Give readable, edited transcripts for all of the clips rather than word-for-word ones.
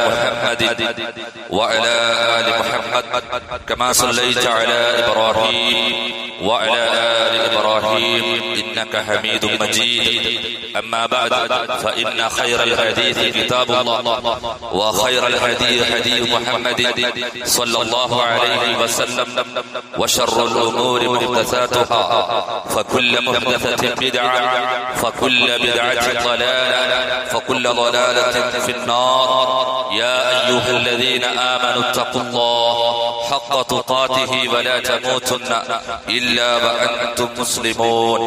محمد وعلى آل محمد كما صليت على إبراهيم وعلى آل إبراهيم إنك حميد مجيد. أما بعد فإن خير الحديث كتاب الله وخير الهدي هدي محمد صلى الله عليه وسلم وشر الأمور محدثاتها فكل محدثة بدعة فكل بدعة ضلالة فكل ضلالة في النار. يا أيها الذين آمنوا اتقوا الله حق تقاته ولا تموتن إلا وأنتم مسلمون.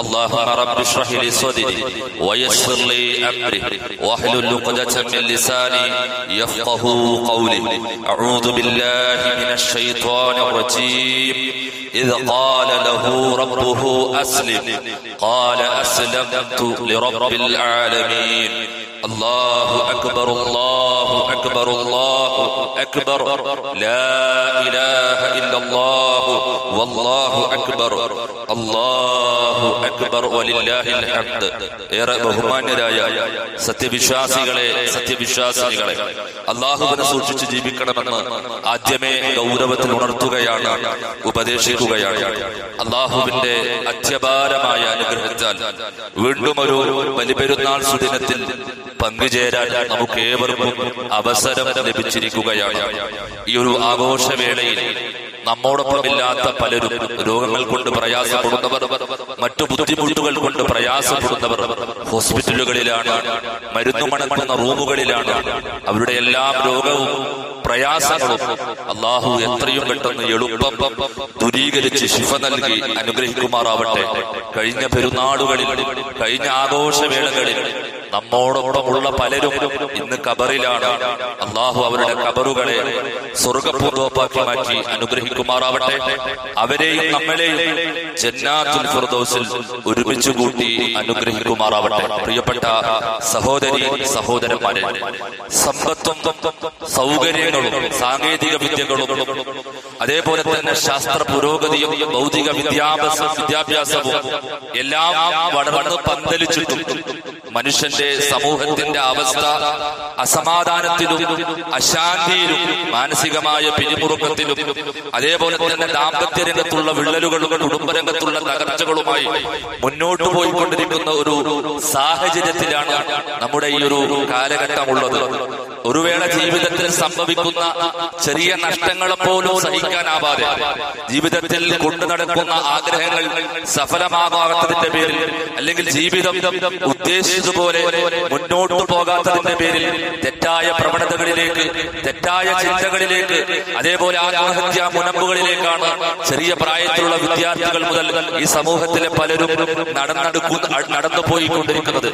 اللهم رب اشرح لي صدري ويسر لي أمري واحلل عقدة من لساني يفقه قولي. أعوذ بالله من الشيطان الرجيم. إذ قال له ربه أسلم قال أسلمت لرب العالمين. الله أكبر الله أكبر الله أكبر لا إله إلا الله والله أكبر الله أكبر ولله الحمد. ഏറെ ബഹുമാന്യരായ സത്യവിശ്വാസികളെ അല്ലാഹുവിനെ സൂക്ഷിച്ച് ജീവിക്കണമെന്ന് ആദ്യമേ ഗൗരവത്തിൽ ഉണർത്തുകയാണ്, ഉപദേശിക്കുകയാണ്. അല്ലാഹുവിന്റെ അത്യപാരമായ അനുഗ്രഹത്താൽ വീണ്ടും ഒരു ബലിപെരുന്നാൾ സുദിനത്തിൽ പങ്കുചേരാൻ നമുക്ക് ഏവർക്കും അവസരം ലഭിച്ചിരിക്കുകയാണ്. ഈ ഒരു ആഘോഷവേളയിൽ നമ്മോടൊപ്പമില്ലാത്ത പലരും രോഗങ്ങൾ കൊണ്ട് പ്രയാസപ്പെടുന്നവർ, മറ്റു ബുദ്ധിമുട്ടുകൾ കൊണ്ട് പ്രയാസപ്പെടുന്നവർ ഹോസ്പിറ്റലുകളിലാണ്, മരുന്നു മണക്കുന്ന റൂമുകളിലാണ്. അവരുടെ എല്ലാം രോഗവും പ്രയാസങ്ങളും അല്ലാഹു എത്രയും പെട്ടെന്ന് എളുപ്പം ദൂരീകരിച്ച് ശിഫ നൽകി അനുഗ്രഹിക്കുമാറാവട്ടെ. കഴിഞ്ഞ പെരുന്നാളുകളിൽ, കഴിഞ്ഞ ആഘോഷവേളകളിൽ നമ്മോടൊപ്പമുള്ള പലരും ഇന്ന് ഖബറിലാണ്. അല്ലാഹു അവരുടെ ഖബറുകളെ സ്വർഗ്ഗപൂന്തോപ്പാക്കി മാറ്റി അനുഗ്രഹിക്കുമാറാവട്ടെ. അവരെയും നമ്മളെയും ജന്നാത്തുൽ ഫിർദൗസിൽ ഒരുമിച്ച് കൂട്ടി അനുഗ്രഹിക്കുമാറാവട്ടെ. പ്രിയപ്പെട്ട സഹോദരി സഹോദരന്മാരെ, സമ്പത്തും സൗകര്യങ്ങളും സാങ്കേതിക വിദ്യകളും അതേപോലെ തന്നെ ശാസ്ത്ര പുരോഗതിയും ഭൗതിക വിദ്യാഭ്യാസവും എല്ലാം വളർന്ന് പന്തലിച്ചിട്ടും മനുഷ്യന്റെ സമൂഹത്തിന്റെ അവസ്ഥ അസമാധാനത്തിലും അശാന്തിയിലും മാനസികമായ പിരിമുറുക്കത്തിലും അതേപോലെ തന്നെ ദാമ്പത്യ രംഗത്തുള്ള വിള്ളലുകളും കുടുംബരംഗത്തുള്ള തകർച്ചകളുമായി മുന്നോട്ട് പോയിക്കൊണ്ടിരിക്കുന്ന ഒരു സാഹചര്യത്തിലാണ് നമ്മുടെ ഈ ഒരു കാലഘട്ടമുള്ളത്. ഒരു വേള ജീവിതത്തിൽ സംഭവിക്കുന്ന ചെറിയ നഷ്ടങ്ങളെ പോലും സഹിക്കാനാവാതെ ജീവിതത്തിൽ കൊണ്ടു നടക്കുന്ന ആഗ്രഹങ്ങൾ സഫലമാകാത്തതിന്റെ പേരിൽ, അല്ലെങ്കിൽ ജീവിതം ഉദ്ദേശിച്ചതുപോലെ മുന്നോട്ട് പോകാത്തതിന്റെ പേരിൽ തെറ്റായ പ്രവണതകളിലേക്ക്, തെറ്റായ ചിന്തകളിലേക്ക്, അതേപോലെ ആത്മഹത്യാ മുനമ്പുകളിലേക്കാണ് ചെറിയ പ്രായത്തിലുള്ള വിദ്യാർത്ഥികൾ മുതൽ ഈ സമൂഹത്തിലെ പലരും നടന്നു പോയിക്കൊണ്ടിരിക്കുന്നത്.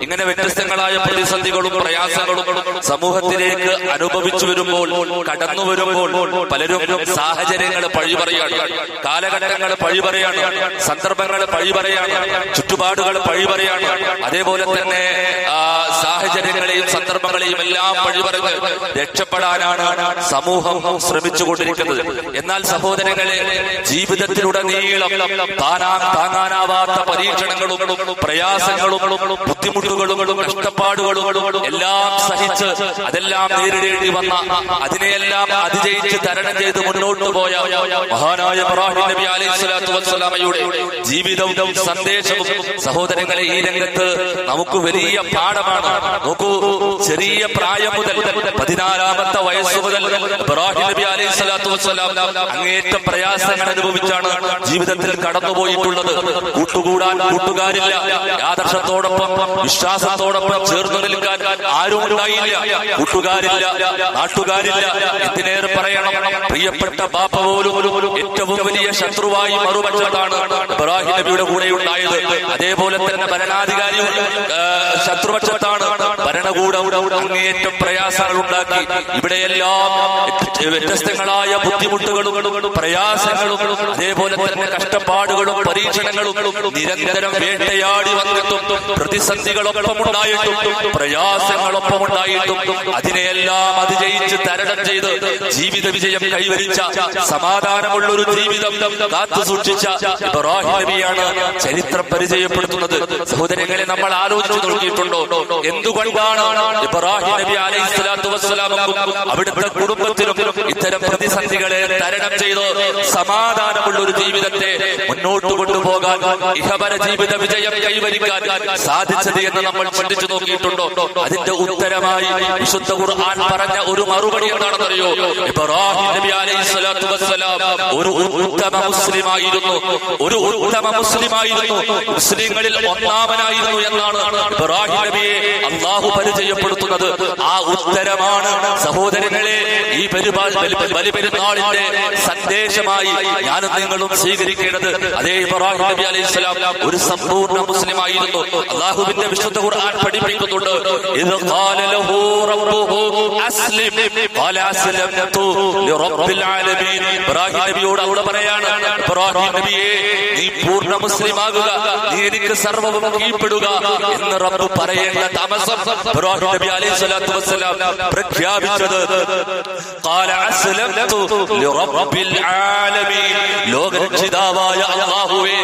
ഇങ്ങനെ വ്യത്യസ്തങ്ങളായ പ്രതിസന്ധികളും പ്രയാസങ്ങളും സമൂഹത്തിലേക്ക് അനുഭവിച്ചു വരുമ്പോൾ, കടന്നു വരുമ്പോൾ പലരും സാഹചര്യങ്ങൾ പഴി പറയാണ്, കാലഘട്ടങ്ങൾ പഴി പറയാണ്, സന്ദർഭങ്ങൾ പഴി പറയാണ്, ചുറ്റുപാടുകൾ പഴി പറയാണ്. അതേപോലെ തന്നെ സാഹചര്യങ്ങളെയും സന്ദർഭങ്ങളെയും എല്ലാം പഴി പറഞ്ഞ് രക്ഷപ്പെടാനാണ് സമൂഹം ശ്രമിച്ചുകൊണ്ടിരിക്കുന്നത്. എന്നാൽ സഹോദരങ്ങളെ, ജീവിതത്തിലുടനീളം താങ്ങാനാവാത്ത പരീക്ഷണങ്ങളും പ്രയാസങ്ങളും ബുദ്ധിമുട്ടുകളും കഷ്ടപ്പാടുകളും എല്ലാം സഹിച്ച് അതെല്ലാം നേരിടേണ്ടി വന്ന, അതിനെയെല്ലാം അതിജയിച്ച് തരണം ചെയ്ത് മുന്നോട്ട് പോയ മഹാനായ ഇബ്രാഹിം നബി അലൈഹിസ്സലാത്തു വസ്സലാമയുടെ ജീവിതവും സന്ദേശവും സഹോദരങ്ങളെ ഈ രംഗത്ത് നമുക്ക് വലിയ പാഠമാണ്. നോക്കൂ, ചെറിയ പ്രായം മുതൽ 14-ാമത്തെ വയസ്സ് മുതൽ ഇബ്രാഹിം നബി അലൈഹിസ്സലാത്തു വസ്സലാം അങ്ങേറ്റം പ്രയാസങ്ങൾ അനുഭവിച്ചാണ് ജീവിതത്തിൽ കടന്നുപോയിട്ടുള്ളത്. കൂട്ടുകൂടാൻ കൂട്ടുകാരില്ല, ആദർശത്തോടൊപ്പം വിശ്വാസത്തോടൊപ്പം ചേർന്ന് നിൽക്കാൻ ആരും ഉണ്ടായില്ല, കൂട്ടുകാരില്ല, നാട്ടുകാരില്ല, എന്തിനേറെ പറയണം പ്രിയപ്പെട്ട ബാപ്പ പോലും ഏറ്റവും വലിയ ശത്രുവായി മറുപക്ഷത്താണ് ഇബ്രാഹിം നബിയുടെ കൂടെ ഉണ്ടായത്. അതേപോലെ തന്നെ ഭരണാധികാരി ശത്രുപക്ഷത്താണ്, ഭരണകൂടം അങ്ങേയറ്റം പ്രയാസങ്ങൾ ഉണ്ടാക്കി. ഇവിടെയെല്ലാം വ്യത്യസ്തങ്ങളായ ബുദ്ധിമുട്ടുകളും പ്രയാസങ്ങളും അതേപോലെ തന്നെ കഷ്ടപ്പാടുകളും പരീക്ഷണങ്ങളും നിരന്തരം വേട്ടയാടി വന്നിട്ടും പ്രതിസന്ധികളൊപ്പം ഉണ്ടായിട്ടും പ്രയാസങ്ങളൊപ്പം ഉണ്ടായിട്ടും അതിനെയെല്ലാം അതിജയിച്ച് തരണം ചെയ്ത് ജീവിത വിജയം കൈവരിച്ച സമാധാനമുള്ള ഒരു ജീവിതം കാത്തു സൂക്ഷിച്ച ഇബ്രാഹിം നബിയാണ് ചരിത്രം പരിചയപ്പെടുത്തുന്നത്. സഹോദരങ്ങളെ, നമ്മൾ ആലോചിച്ചു നോക്കിയിട്ടുണ്ടോ എന്തുകൊണ്ടാണ് ഇബ്രാഹിം നബി അലൈഹിസ്സലാത്തു വസ്സലാമും അവിടുത്തെ കുടുംബത്തിലും ഇത്തരം പ്രതിസന്ധികളെ തരണം ചെയ്ത് സമാധാനമുള്ള ഒരു ജീവിതത്തെ മുന്നോട്ട് കൊണ്ടുപോകാൻ, ഇഹപര ജീവിത വിജയം കൈവരിക്കാൻ സാധിച്ചത് എന്ന് നമ്മൾ ചിന്തിച്ചു നോക്കിയിട്ടുണ്ടോ? അതിന്റെ ഉത്തരമായി വിശുദ്ധ ഖുർആൻ പറഞ്ഞ ഒരു മറുപടി എന്താണെന്നറിയോ? ഇബ്രാഹിം നബി അലൈഹിസ്സലാത്തു വസ്സലാം ഒരു ഉത്തമ മുസ്ലിമായിരുന്നു, ഒരു ഉത്തമ മുസ്ലിമായിരുന്നു, മുസ്ലിങ്ങളിൽ ഒന്നാമനായിരുന്നു എന്നാണ് ഇബ്രാഹിം നബിയെ അല്ലാഹു പരിചയപ്പെടുത്തുന്നത്. ആ ഉത്തരമാണ് സഹോദരങ്ങളെ ഈ ബലിപെരുന്നാളിന്റെ സന്ദേശമായി ഞാനും നിങ്ങളും സ്വീകരിക്കേണ്ടത്. അതേ ഇബ്രാഹിം നബി അലൈഹിസ്സലാം ഒരു സമ്പൂർണ്ണ മുസ്ലിമായിരുന്നു. അല്ലാഹുവിന്റെ വിശുദ്ധ ഖുർആൻ പഠിപ്പിക്കുന്നുണ്ട്, ഇദ് ഖാല ലഹു റബ്ബുഹു അസ്ലിം ഖാല അസ്ലംതു ലിറബ്ബിൽ ആലമീൻ. ഇബ്രാഹിം നബിയോട് അവിടെ പറയാണ്, ഇബ്രാഹിം നബിയെ നീ പൂർണ്ണ മുസ്ലിമാകുക, നീ എനിക്ക് സർവ്വവും കീഴ്പ്പെടുക എന്ന് റബ്ബ് പറയേണ്ട താമസം ഇബ്രാഹിം നബി അലൈഹിസ്സലാത്തു വസ്സലാം പ്രഖ്യാപിച്ചത് ഖാല അസ്ലംതു ലിറബ്ബിൽ ആലമീൻ. ലോകരക്ഷിതാവായ അല്ലാഹുവേ,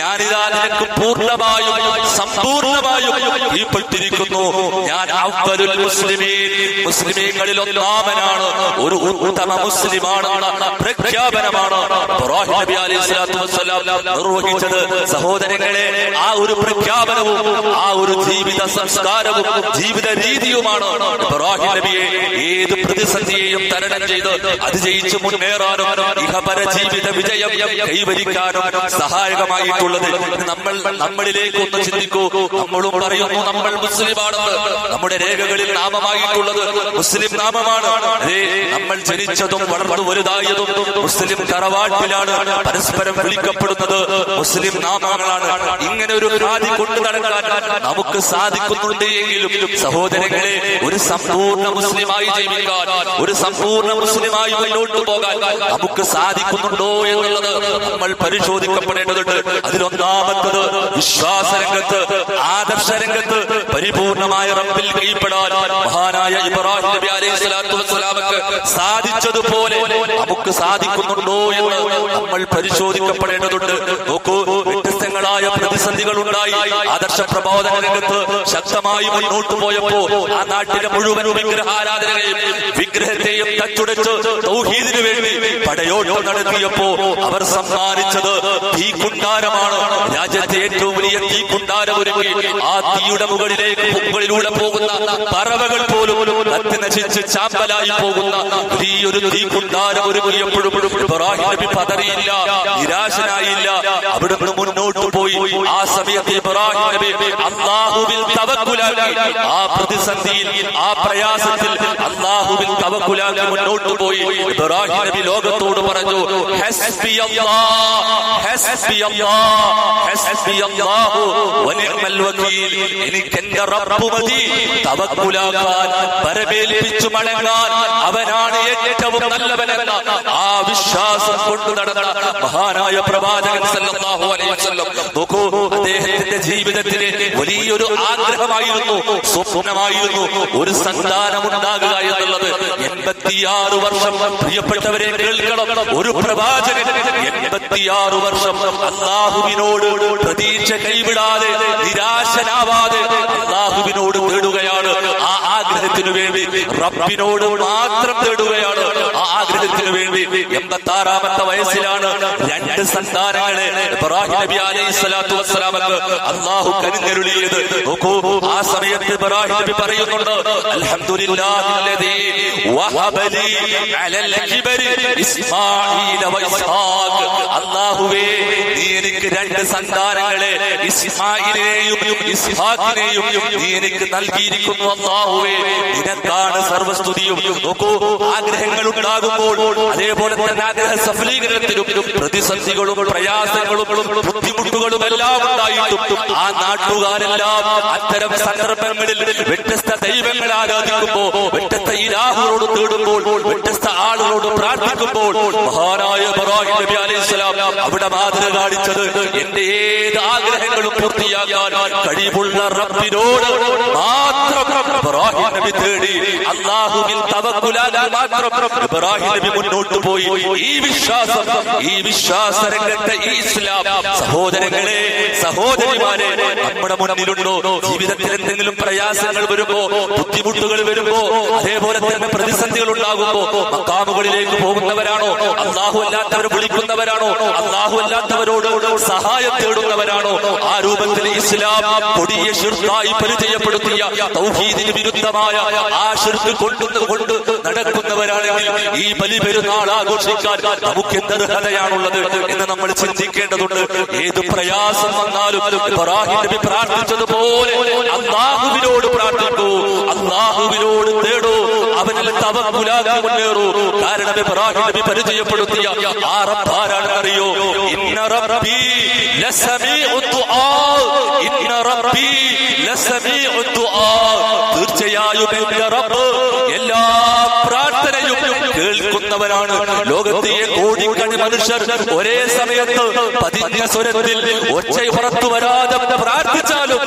ഞാനിതാ നിനക്ക് പൂർണ്ണമായും സമ്പൂർണ്ണമായും കീഴ്പ്പെട്ടിരിക്കുന്നു. ഞാൻ അവ്വലുൽ മുസ്ലിമീൻ, മുസ്ലിമീങ്ങളിൽ ഒന്നാമനാണ്, ഒരു ഉത്തമ മുസ്ലിമാണെന്ന പ്രഖ്യാപനമാണ് ഇബ്രാഹിം നബി അലൈഹിസ്സലാത്തു വസ്സലാം നിർവഹിച്ചത്. സഹോദരങ്ങളെ, ആ ഒരു പ്രഖ്യാപനവും ആ ഒരു ജീവിത സംസ്കാരവും ജീവിത രീതിയുമാണ് ഇബ്രാഹിം നബിയെ ഏത് പ്രതിസന്ധിയെയും തരണം ചെയ്ത് അതിജയിച്ച് മുന്നേറാനും ഇഹപര ജീവിത വിജയം കൈവരിക്കാനും സഹായകമായിട്ടുള്ളത്. നമ്മളിലേക്ക് ഒന്ന് ചിന്തിക്കൂ. നമ്മളും പറയുന്നു നമ്മൾ മുസ്ലിമാണെന്ന്, നമ്മുടെ രേഖകളിൽ നാമമായിട്ടുള്ളത് മുസ്ലിം നാമമാണ്. നമ്മൾ ജനിച്ചതും വളർന്നു വലുതായതും മുസ്ലിം തറവാട്ടിലാണ്, പരസ്പരം വിളിക്കപ്പെടുന്നത് മുസ്ലിം നാമങ്ങളാണ്. ഇങ്ങനെ ഒരു ഖ്യാതി കൊണ്ടു നടക്കാൻ നമുക്ക് സാധിക്കുന്നുണ്ട് എങ്കിലും സഹോദരങ്ങളെ, ഒരു സമ്പൂർണ്ണ മുസ്ലിമായി ജീവിക്കാൻ, ഒരു സമ്പൂർണ്ണ മുസ്ലിമായി മുന്നോട്ട് പോകാൻ നമുക്ക് സാധിക്കുന്നുണ്ടോ എന്നുള്ളത് നമ്മൾ പരിശോധിക്കപ്പെടേണ്ടതുണ്ട്. അതിലൊന്നാമത്തത് വിശ്വാസരംഗത്ത്, ആദർശരംഗത്ത് പരിപൂർണമായ റബ്ബിൽ കീഴ്പ്പെടാൻ മഹാനായ ഇബ്രാഹിം നബി അലൈഹിസ്സലാത്തു വസ്സലാമക്ക് സാധിച്ചതുപോലെ നമുക്ക് സാധിക്കുന്നുണ്ടോ എന്ന് നമ്മൾ പരിശോധിക്കപ്പെടേണ്ടതുണ്ട്. നോക്കൂ, വ്യത്യസ്തങ്ങളായ പ്രതിസന്ധികൾ ഉണ്ടായി. ആദർശ പ്രബോധന രംഗത്ത് ശക്തമായി മുന്നോട്ട് പോയപ്പോ ആ നാട്ടിലെ മുഴുവൻ വിഗ്രഹാരാധനകളെയും വിഗ്രഹത്തെയും തച്ചുടച്ച് തൗഹീദിനു വേണ്ടി പടയോട്ടം നടത്തിയപ്പോ അവർ സമ്മാനിച്ചത് തീക്കുണ്ടാരമാണ്. രാജ്യത്തെ ഏറ്റവും വലിയ തീക്കുണ്ടാരം ഒരുക്കി ആ തീയുടെ മുകളിലൂടെ പോകുന്ന പറവകൾ പോലും കത്തി നശിച്ച് ചാമ്പലായി പോകുന്ന വലിയൊരു തീക്കുണ്ടാരം ഒരുക്കിയപ്പോഴും ഇബ്രാഹിം നബി പതറിയില്ല, നിരാശനായില്ല, അവിടുന്ന് മുന്നോട്ട് പോയി. ആ സമയത്ത് ഇബ്രാഹിം നബി അല്ലാഹുവിൽ തവക്കുലാക്കി, ആ പ്രതിസന്ധിയിൽ, ആ പ്രയാസത്തിൽ അല്ലാഹുവിൽ തവക്കുലാക്കി മുന്നോട്ട് പോയി. ഇബ്രാഹിം നബി ലോകത്തോട് പറഞ്ഞു, എനിക്ക് എന്റെ റബ്ബ് മതി, തവക്കുലാക്കാൻ, പരമേൽപ്പിച്ചു മടങ്ങാൻ അവനാണ് ഏറ്റവും നല്ലവനെന്ന ആ വിശ്വാസം കൊണ്ടു നടന്ന മഹാനായ പ്രവാചകൻ സല്ലല്ലാഹു അലൈഹി വസല്ലം. നോക്കൂ, അദ്ദേഹത്തിന്റെ ജീവിതത്തിലെ വലിയൊരു ആഗ്രഹമായിരുന്നു, സ്വപ്നമായിരുന്നു ഒരു സന്താനമുണ്ടാകുക എന്നുള്ളത്. 86 വർഷം, പ്രിയപ്പെട്ടവരെ കേൾക്കണം, ഒരു പ്രവാചകൻ 86 വർഷം അല്ലാഹുവിനോട് പ്രതീക്ഷ കൈവിടാതെ, നിരാശനാവാതെ അല്ലാഹുവിനോട് തേടുകയാണ്. ആ ആഗ്രഹത്തിനു വേണ്ടി റബ്ബിനോട് മാത്രം തേടുകയാണ്. ആ ആഗ്രഹത്തിനു വേണ്ടി 86ാമത്തെ വയസ്സിലാണ് 2 സന്താനങ്ങളെ ഇബ്രാഹിം നബി അലൈഹിസ്സലാത്തു വസ്സലാമക്ക് അല്ലാഹു കനിഞ്ഞരുളിയത്. നോക്കൂ, ആ സമയത്ത് ഇബ്രാഹിം നബി പറയുന്നുണ്ട്, അൽഹംദുലില്ലാഹില്ലദീ വഹബലി അലൽ കിബരി ഇസ്മാഈല വ ഇസ്ഹാഖ്. അല്ലാഹുവേ, നീ എനിക്ക് 2 സന്താനങ്ങളെ, ഇസ്മാഈലിനെയും ഇസ്ഹാഖിനെയും നീ എനിക്ക് നൽകിയിരിക്കുന്നു. അല്ലാഹുവേ, നിനക്കാണ് സർവസ്തുതിയും. നോക്കൂ, ആഗ്രഹങ്ങൾ ഉണ്ടാകുമ്പോൾ, അതേപോലെ തന്നെ ആഗ്രഹ സഫലീകരണത്തിലും പ്രതിസന്ധികളും പ്രയാസങ്ങളും ബുദ്ധിമുട്ടുകളും എല്ലാം ഉണ്ടായിട്ടും ആ നാട്ടുകാരെല്ലാം അത്തരം സന്ദർഭങ്ങളിൽ വ്യത്യസ്ത ദൈവങ്ങൾ ആരാധിക്കുമ്പോ, വ്യത്യസ്ത ഇലാഹുകളോട് തേടുമ്പോൾ, വ്യത്യസ്ത ആളുകളോട് പ്രാർത്ഥിക്കുമ്പോൾ മഹാനായ ഇബ്രാഹിം നബി അലൈഹിസ്സലാം അവിടെ മാതൃക കാണിച്ചത്, എന്റെ ഏത് ആഗ്രഹങ്ങളും പൂർത്തിയാക്കാൻ കഴിവുള്ള റബ്ബിനോട് മാത്രം ഇബ്രാഹിം നബി തേടി അല്ലാഹുവിൽ തവക്കുലാകാൻ മാത്രം ഇബ്രാഹിം നബി മുന്നോട്ട് പോയി. ഈ വിശ്വാസരംഗത്തെ ഈ ഇസ്ലാം സഹോദരങ്ങളെ, സഹോദരിമാരെ, നമ്മുടെ മുന്നിലുണ്ടോ? ജീവിതത്തിൽ എന്തെങ്കിലും പ്രയാസങ്ങൾ വരുമ്പോ, ബുദ്ധിമുട്ടുകൾ വരുമ്പോ, അതേപോലെ തന്നെ പ്രതിസന്ധികൾ ഉണ്ടാകുമ്പോ മക്കാമുകളിലേക്ക് പോകുന്നവരാണോ? അല്ലാഹു അല്ലാത്തവരെ വിളിക്കുന്നവരാണോ? അല്ലാഹു അല്ലാത്തവരോട് സഹായം തേടുന്നവരാണോ? ആ രൂപത്തിൽ ഇസ്ലാം കൊടിയ ശിർക്കായി പരിചയപ്പെടുത്തിയ തൗഹീദിന് വിരുദ്ധമായ ആ ശിർക്ക് കൊണ്ട് നടക്കുന്നവരാണെങ്കിൽ ഈ ബലിപെരുന്നാൾ ആഘോഷിക്കാൻ നമുക്ക് എന്തർഹതയാണുള്ളത് എന്ന് നമ്മൾ ചിന്തിക്കേണ്ടതുണ്ട്. ഏത് പ്രയാസം വന്നാലും ഇബ്രാഹിം നബി പ്രാർത്ഥിച്ചതുപോലെ അല്ലാഹുവിനോട് പ്രാർത്ഥിക്കൂ, അല്ലാഹുവിനോട് തേടൂ, അവനിൽ തവക്കുലാക്കി മുന്നേറൂ. കാരണം ഇബ്രാഹിം നബി പരിചയപ്പെടുത്തിയ ആ റബ്ബ് ആരാണെന്നറിയോ? ഇന്ന റബ്ബി ലസമീഉ ദുആ, ഇന്ന റബ്ബി ലസമീഉ ദുആ. തീർച്ചയായും എന്റെ റബ്ബ് എല്ലാ പ്രാർത്ഥനയും കേൾക്കുന്നവനാണ്. ലോകത്തെ കോടിക്കണക്കിന് മനുഷ്യർ ഒരേ സമയത്ത് പതിഞ്ഞ സ്വരത്തിൽ ഒച്ച പുറത്തു വരാതെ പ്രാർത്ഥിച്ചാലും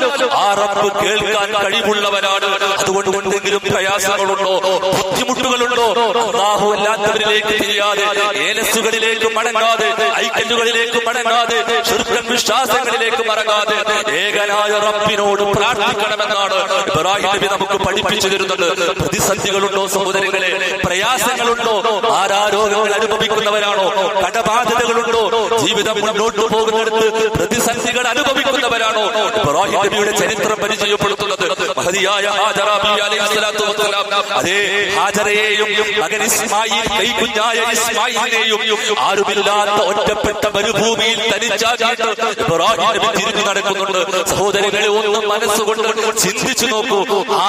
ആ റബ്ബ് കേൾക്കാൻ കഴിവുള്ളവനാണ്. അതുകൊണ്ട് എന്തെങ്കിലും പ്രയാസങ്ങളുണ്ടോ, ബുദ്ധിമുട്ടുകളുണ്ടോ, അല്ലാഹു അല്ലാത്തവരിലേക്ക് തിരിയാതെ, ഏലസുകളിലേക്ക് മടങ്ങാതെ, ഐക്യങ്ങളിലേക്ക് മടങ്ങാതെ, ശിർക്കൻ വിശ്വാസങ്ങളിലേക്ക് മടങ്ങാതെ ഏകനായ റബ്ബിനോട് പ്രാർത്ഥിക്കണമെന്നാണ് ഇബ്രാഹിം നബി നമുക്ക് പഠിപ്പിച്ചു തരുന്നത്. പ്രതിസന്ധികളുണ്ടോ സഹോദരങ്ങളെ? പ്രയാസങ്ങളുണ്ടോ? ആരാരോഗങ്ങൾ അനുഭവിക്കുന്നവരാണോ? കടബാധ്യതകളുണ്ടോ? ജീവിതം മുന്നോട്ട് പോകുന്നിടത്ത് പ്രതിസന്ധികൾ അനുഭവിക്കുന്നവരാണോ? ഇബ്രാഹിം നബിയുടെ ചരിത്രം പരിചയപ്പെടുത്തുന്നത് മഹദിയായ ഹാജറ ബീവി അലൈഹിസ്സലാത്തു വസ്സലാം അതേ ഹാജറയെയും മകൻ ഇസ്മായിൽ, കൈകുഞ്ഞായ ഇസ്മായിലിനെയും ആരുമില്ലാത്ത ഒറ്റപ്പെട്ട മരുഭൂമിയിൽ തനിച്ചാക്കിയിട്ട് ഇബ്രാഹിം നബി തിരിഞ്ഞു നടക്കുന്നുണ്ട്. സഹോദരങ്ങളെ, ഒന്ന് മനസ്സുകൊണ്ട് ചിന്തിച്ചു നോക്കൂ.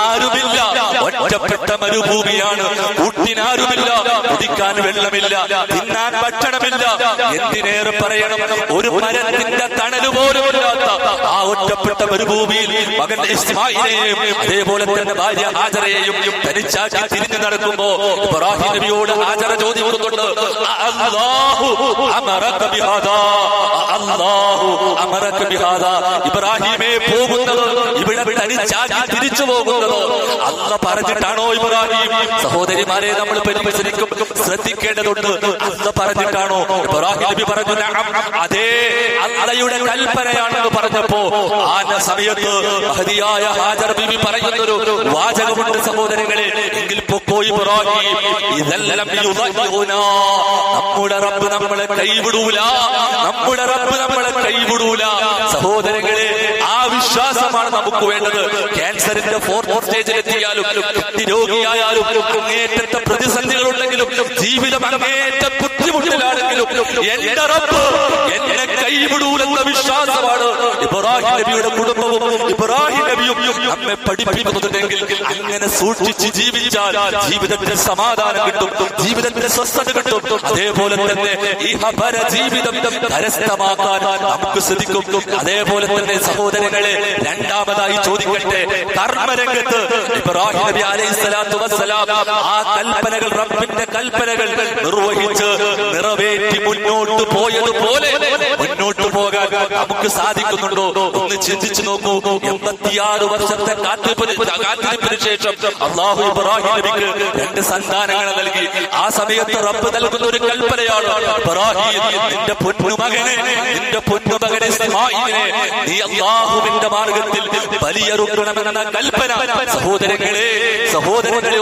ആരുമില്ല, ഒറ്റപ്പെട്ട മരുഭൂമിയാണ്, കൂട്ടിനാരുമില്ല, കുടിക്കാൻ വെള്ളമില്ല, തിന്നാൻ ഭക്ഷണമില്ല, എന്തിനേറെ പറയണം ഒരു മരത്തിന്റെ തണല് പോലും ഇല്ലാത്ത ആ ഒറ്റപ്പെട്ട മരുഭൂമിയിൽ മകൻ ഇസ്മായിലിനെയും അതേപോലെ തന്നെ ഭാര്യ ഹാജറയെയും തനിച്ചാക്കി തിരിഞ്ഞു നടക്കുമ്പോ ഇബ്രാഹിം നബിയോട് ഹാജറ ചോദിക്കുന്നുണ്ട്, അല്ലാഹു അമറക ബിഹാദാ, അല്ലാഹു അമറക ബിഹാദാ. ഇബ്രാഹിമേ, പോകുന്നത് ഇവിടെ തനിച്ചാക്കി തിരിച്ചു പോകുന്നത് അല്ലാഹു പറഞ്ഞിട്ടാണോ ഇബ്രാഹിം? സഹോദരിമാരെ, നമ്മൾ പരിശോധിക്കും, ശ്രദ്ധിക്കേണ്ടതുണ്ട്. അല്ലാഹു പറഞ്ഞിട്ടാണോ? ഇബ്രാഹിം നബി പറഞ്ഞു, നഅം, അതേ അല്ലാഹുവിന്റെ കൽപ്പനയാണെന്ന് പറഞ്ഞപ്പോ ആ സമയത്ത് മഹദിയായ ഹാജർ ബീവി പറയുന്നൊരു വാചകമുണ്ട് സഹോദരങ്ങളെ, എങ്കിൽ പൊക്കോ ഇബ്രാഹിം, ഇതെല്ലാം നമ്മുടെ റബ്ബ് നമ്മളെ കൈവിടൂല, നമ്മുടെ റബ്ബ് നമ്മളെ കൈവിടൂല. സഹോദരങ്ങളെ, ആ വിശ്വാസമാണ് നമുക്ക് വേണ്ടത്. ക്യാൻസറിന്റെ 4th സ്റ്റേജിലെത്തിയാലും, രോഗിയായാലും, അങ്ങേറ്റത്തെ പ്രതിസന്ധികൾ ഉണ്ടെങ്കിലും, ജീവിതം അങ്ങേറ്റ ബുദ്ധിമുട്ടിലാണെങ്കിലും എന്റെ റബ്ബ് എന്നെ കൈവിടൂലെന്ന വിശ്വാസമാണ് ഇബ്രാഹിം നബിയുടെ കുടുംബവും ഇബ്രാഹിം നബിയും നമ്മെ പഠിപ്പിക്കുന്നുണ്ടെങ്കിൽ അങ്ങനെ സൂക്ഷിച്ച് ജീവിച്ചാൽ ജീവിതത്തിന് സമാധാനം കിട്ടും, ജീവിതത്തിന് സ്വസ്ഥത കിട്ടും. അതേപോലെ തന്നെ ഈ ഹബര ജീവിതം കരസ്ഥമാക്കാൻ നമുക്ക് ശ്രദ്ധിക്കും. അതേപോലെ തന്നെ സഹോദരങ്ങളെ, രണ്ടാമതായി ചോദിക്കട്ടെ, കർമ്മരംഗത്ത് ഇബ്രാഹിം നബി അലൈഹിസ്സലാത്തു വസ്സലാം ആ കൽപ്പനകൾ, റബ്ബിന്റെ കൽപ്പനകൾ നിർവഹിച്ച് നിറവേറ്റി മുന്നോട്ട് പോയതുപോലെ മുന്നോട്ട് പോകാൻ നമുക്ക് സാധിക്കുന്നുണ്ടോ? ഒന്ന് ചിന്തിച്ചു നോക്കൂ. 86 വർഷത്തെ കാത്തിരിപ്പിന് ശേഷം അല്ലാഹു ഇബ്രാഹിം നബിക്ക് 2 സന്താനങ്ങളെ നൽകി. ആ സമയത്ത് റബ്ബ് നൽകുന്ന ഒരു കൽപ്പനയാണ്, ഇബ്രാഹിം, നിന്റെ പൊന്നുമകനെ, നിന്റെ പൊന്നുമകനെ ഇസ്മായിലിനെ നീ അല്ലാഹുവിന്റെ മാർഗത്തിൽ ബലിയറുക്കണമെന്ന കൽപ്പന. സഹോദരങ്ങളെ,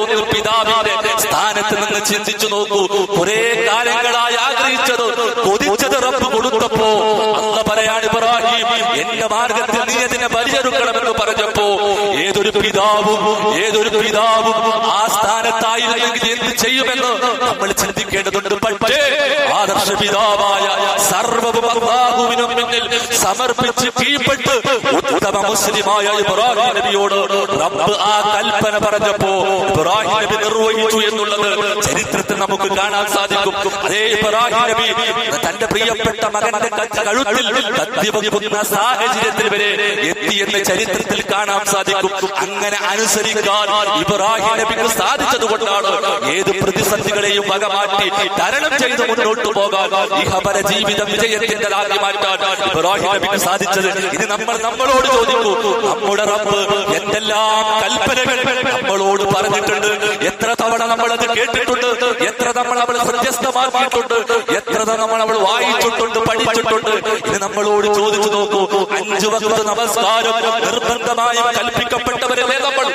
ഒന്ന് പിതാവിന്റെ സ്ഥാനത്ത് നിന്ന് ചിന്തിച്ചു നോക്കൂ. കുറെ കാലങ്ങളായി ആഗ്രഹിച്ചത്, കൊതിച്ചത് റബ്ബ് കൊടുത്തപ്പോ അല്ലാഹു പറയാണ്, ഇബ്രാഹിം, എന്റെ മാർഗത്തിൽ നീ അതിനെ ബലിയറുക്കണമെന്ന് പറഞ്ഞപ്പോ ഏതൊരു പിതാവും ആ സ്ഥാനത്തായിരുന്നെങ്കിൽ എന്ത് ചെയ്യുമെന്ന് നമ്മൾ ചിന്തിക്കേണ്ടതുണ്ട്. പക്ഷേ ആദർശ പിതാവായ സർവ്വവും അല്ലാഹുവിനു മുന്നിൽ സമർപ്പിച്ച് കീഴ്പ്പെട്ട് ഉത്തമ മുസ്ലിമായ ഇബ്രാഹിം നബിയോട് റബ്ബ് ആ കൽപ്പന പറഞ്ഞപ്പോ ഇബ്രാഹിം നബി നിർവഹിച്ചു എന്നുള്ളത് ചരിത്രത്തിൽ നമുക്ക് കാണാൻ സാധിക്കും. അതേ ഇബ്രാഹിം നബി തന്റെ പ്രിയപ്പെട്ട മകന്റെ കഴുത്തിൽ കത്തിവെക്കുന്ന സാഹചര്യത്തിൽ വരെ എത്തിയെന്ന് ചരിത്രത്തിൽ കാണാൻ സാധിക്കും. അങ്ങനെ അനുസരിക്കാൻ ഇബ്രാഹിം നബിക്ക് സാധിച്ചത് കൊണ്ടാണ് ഏത് പ്രതിസന്ധി പ്രതിസന്ധികളെയും വകമാറ്റി തരണം ചെയ്ത് മുന്നോട്ട് പോകാൻ ഇഹപര ജീവിതം വിജയത്തിന്റെ ആക്കി മാറ്റാൻ ഇബ്രാഹിം നബിക്ക് സാധിച്ചത്. ഇനി നമ്മളോട് ചോദിക്കൂ, നമ്മുടെ റബ്ബ് എന്തെല്ലാം കൽപ്പനകൾ നമ്മളോട് പറഞ്ഞിട്ടുണ്ട്? എത്ര തവണ നമ്മളത് കേട്ടിട്ടുണ്ട്? എത്ര നമ്മൾ സത്യസ്തമാക്കിയിട്ടുണ്ട്? എത്ര നമ്മൾ വായിച്ചിട്ടുണ്ട്, പഠിച്ചിട്ടുണ്ട്? ഇത് നമ്മളോട് ചോദിച്ചു നോക്കൂ. 5 വക്ത് നമസ്കാരം നിർബന്ധമായും കൽപ്പിക്കപ്പെട്ടവരല്ലേ നമ്മൾ?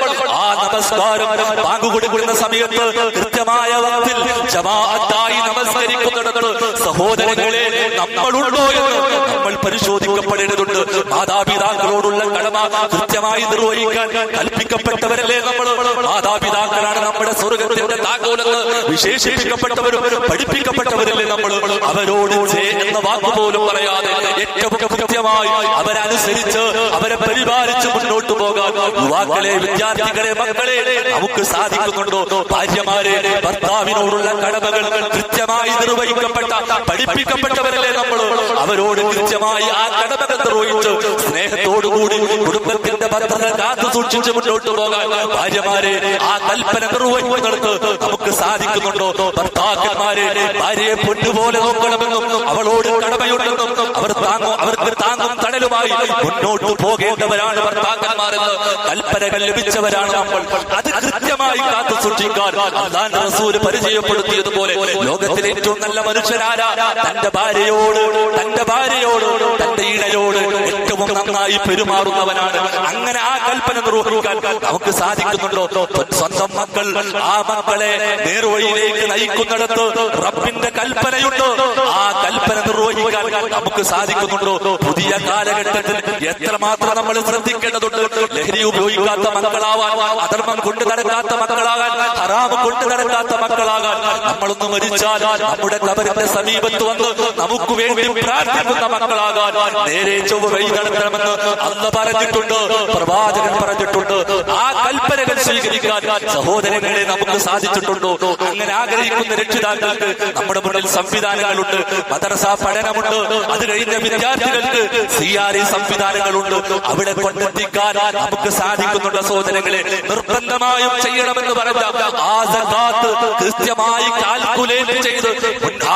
ആ നമസ്കാരം ബാങ്ക് കൊടുക്കുന്ന സമയത്ത് കൃത്യമായ വക്തിൽ ജമാഅത്തായി നമസ്കരിക്കുന്നിടത്ത് സഹോദരങ്ങളെ നമ്മളുണ്ടോ എന്ന് നമ്മൾ പരിശോധിക്കപ്പെടേണ്ടതുണ്ട്. മാതാപിതാക്കളോടുള്ള കടമ കൃത്യമായി നിർവഹിക്കാൻ കൽപ്പിക്കപ്പെട്ടവരല്ലേ നമ്മൾ? മാതാപിതാക്കളാണ് നമ്മുടെ സ്വർഗത്തിന്റെ താക്കോലെന്ന് വിശേഷിപ്പിക്കപ്പെട്ടവരും പഠിപ്പിക്കപ്പെട്ടവരല്ലേ നമ്മൾ? അവരോട് എന്ന വാക്ക് പോലും പറയാതെ ഏറ്റവും കൃത്യമായി അവരനുസരിച്ച് അവരെ പരിപാലിച്ച് മുന്നോട്ട് പോകാൻ യുവാക്കളെ, വിദ്യാർത്ഥികളെ, മക്കളെ നമുക്ക് സാധിക്കുന്നുണ്ടോ? ഭാര്യമാരെ ഭർത്താവിനോടുള്ള കടമകൾ കൃത്യമായി നിർവഹിക്കപ്പെട്ട പഠിപ്പിക്കപ്പെട്ടവരല്ലേ നമ്മൾ? അവരോട് കൃത്യമായി ആ കടമകൾ നിർവഹിച്ച് സ്നേഹത്തോടുകൂടി കുടുംബത്തിന്റെ ഭദ്രത കാത്തു സൂക്ഷിച്ച് മുന്നോട്ട് പോകാൻ ഭാര്യമാരെ ആ കൽപ്പന നിർവഹിക്കുന്നിടത്ത് നമുക്ക് സാധിക്കുന്നുണ്ടോ? ഭർത്താക്കന്മാരെ ഭാര്യയെ പൊന്നുപോലെ നോക്കണമെന്നും അവളോട് കടമയുണ്ടെന്നും അവർക്ക് താങ്ങും തണലുമായി മുന്നോട്ട് പോകേണ്ടവരാണ് ഭർത്താക്കന്മാരെന്ന് കൽപ്പനകൾ ലഭിച്ചവരാണ് നമ്മൾ. അത് കൃത്യമായി കാത്തു സൂക്ഷിക്കാൻ അല്ലാഹുവിന്റെ റസൂൽ പരിചയപ്പെടുത്തിയതുപോലെ ലോകത്തിലെ ഏറ്റവും നല്ല മനുഷ്യരാരാ? തന്റെ ഭാര്യയോട് തന്റെ ഇണയോട് ഏറ്റവും നന്നായി പെരുമാറുന്നവനാണ്. അങ്ങനെ ആ കൽപ്പന നിർവഹിക്കാൻ നമുക്ക് സാധിക്കുന്നുണ്ടോ? സ്വന്തം മക്കൾ ആ മക്കളെ നേർവഴിയിലേക്ക് നയിക്കുന്നിടത്ത് റബ്ബിന്റെ കൽപ്പനയുണ്ടോ? ആ കൽപ്പന നിർവഹിക്കാൻ നമുക്ക് സാധിക്കുന്നുണ്ടോ? പുതിയ കാലഘട്ടത്തിൽ എത്രമാത്രം നമ്മൾ ശ്രദ്ധിക്കേണ്ടതുണ്ട്. ലഹരി ഉപയോഗിക്കാത്ത മക്കളാവാൻ, അധർമ്മം കൊണ്ടു നടക്കാത്ത മക്കളാകാൻ, ഹറാമ് കൊണ്ടു നടക്കാത്ത മക്കളാകാൻ, നമ്മളൊന്ന് മരിച്ചാൽ നമ്മുടെ ഖബറിന്റെ സമീപത്ത് വന്ന് നമുക്ക് വേണ്ടി പ്രാർത്ഥിക്കുന്ന മക്കളാകാൻ നേരെ ചൊവ്വ നടത്തണമെന്ന് അല്ലാഹു പറഞ്ഞിട്ടുണ്ട്, പ്രവാചകൻ പറഞ്ഞിട്ടുണ്ട്. ആ കൽപ്പനകൾ സ്വീകരിക്കാൻ സഹോദരങ്ങളെ നമുക്ക് സാധിച്ചിട്ടുണ്ടോ? അങ്ങനെ ആഗ്രഹിക്കുന്ന രക്ഷിതാക്കൾക്ക് നമ്മുടെ മുന്നിൽ സംവിധാനങ്ങളുണ്ട്. മദ്രസ പഠനമുണ്ട്. അത് കഴിഞ്ഞ വിദ്യാർത്ഥികൾക്ക് CRE സംവിധാനങ്ങളുണ്ട്. അവിടെ കൊണ്ടെത്തിക്കാൻ നമുക്ക് സാധിക്കുന്നുണ്ട്. സഹോദരങ്ങളെ, നിർബന്ധമായും ചെയ്യണമെന്ന് പറഞ്ഞ ആ സകാത്ത് കൃത്യമായി കാൽക്കുലേറ്റ് ചെയ്ത്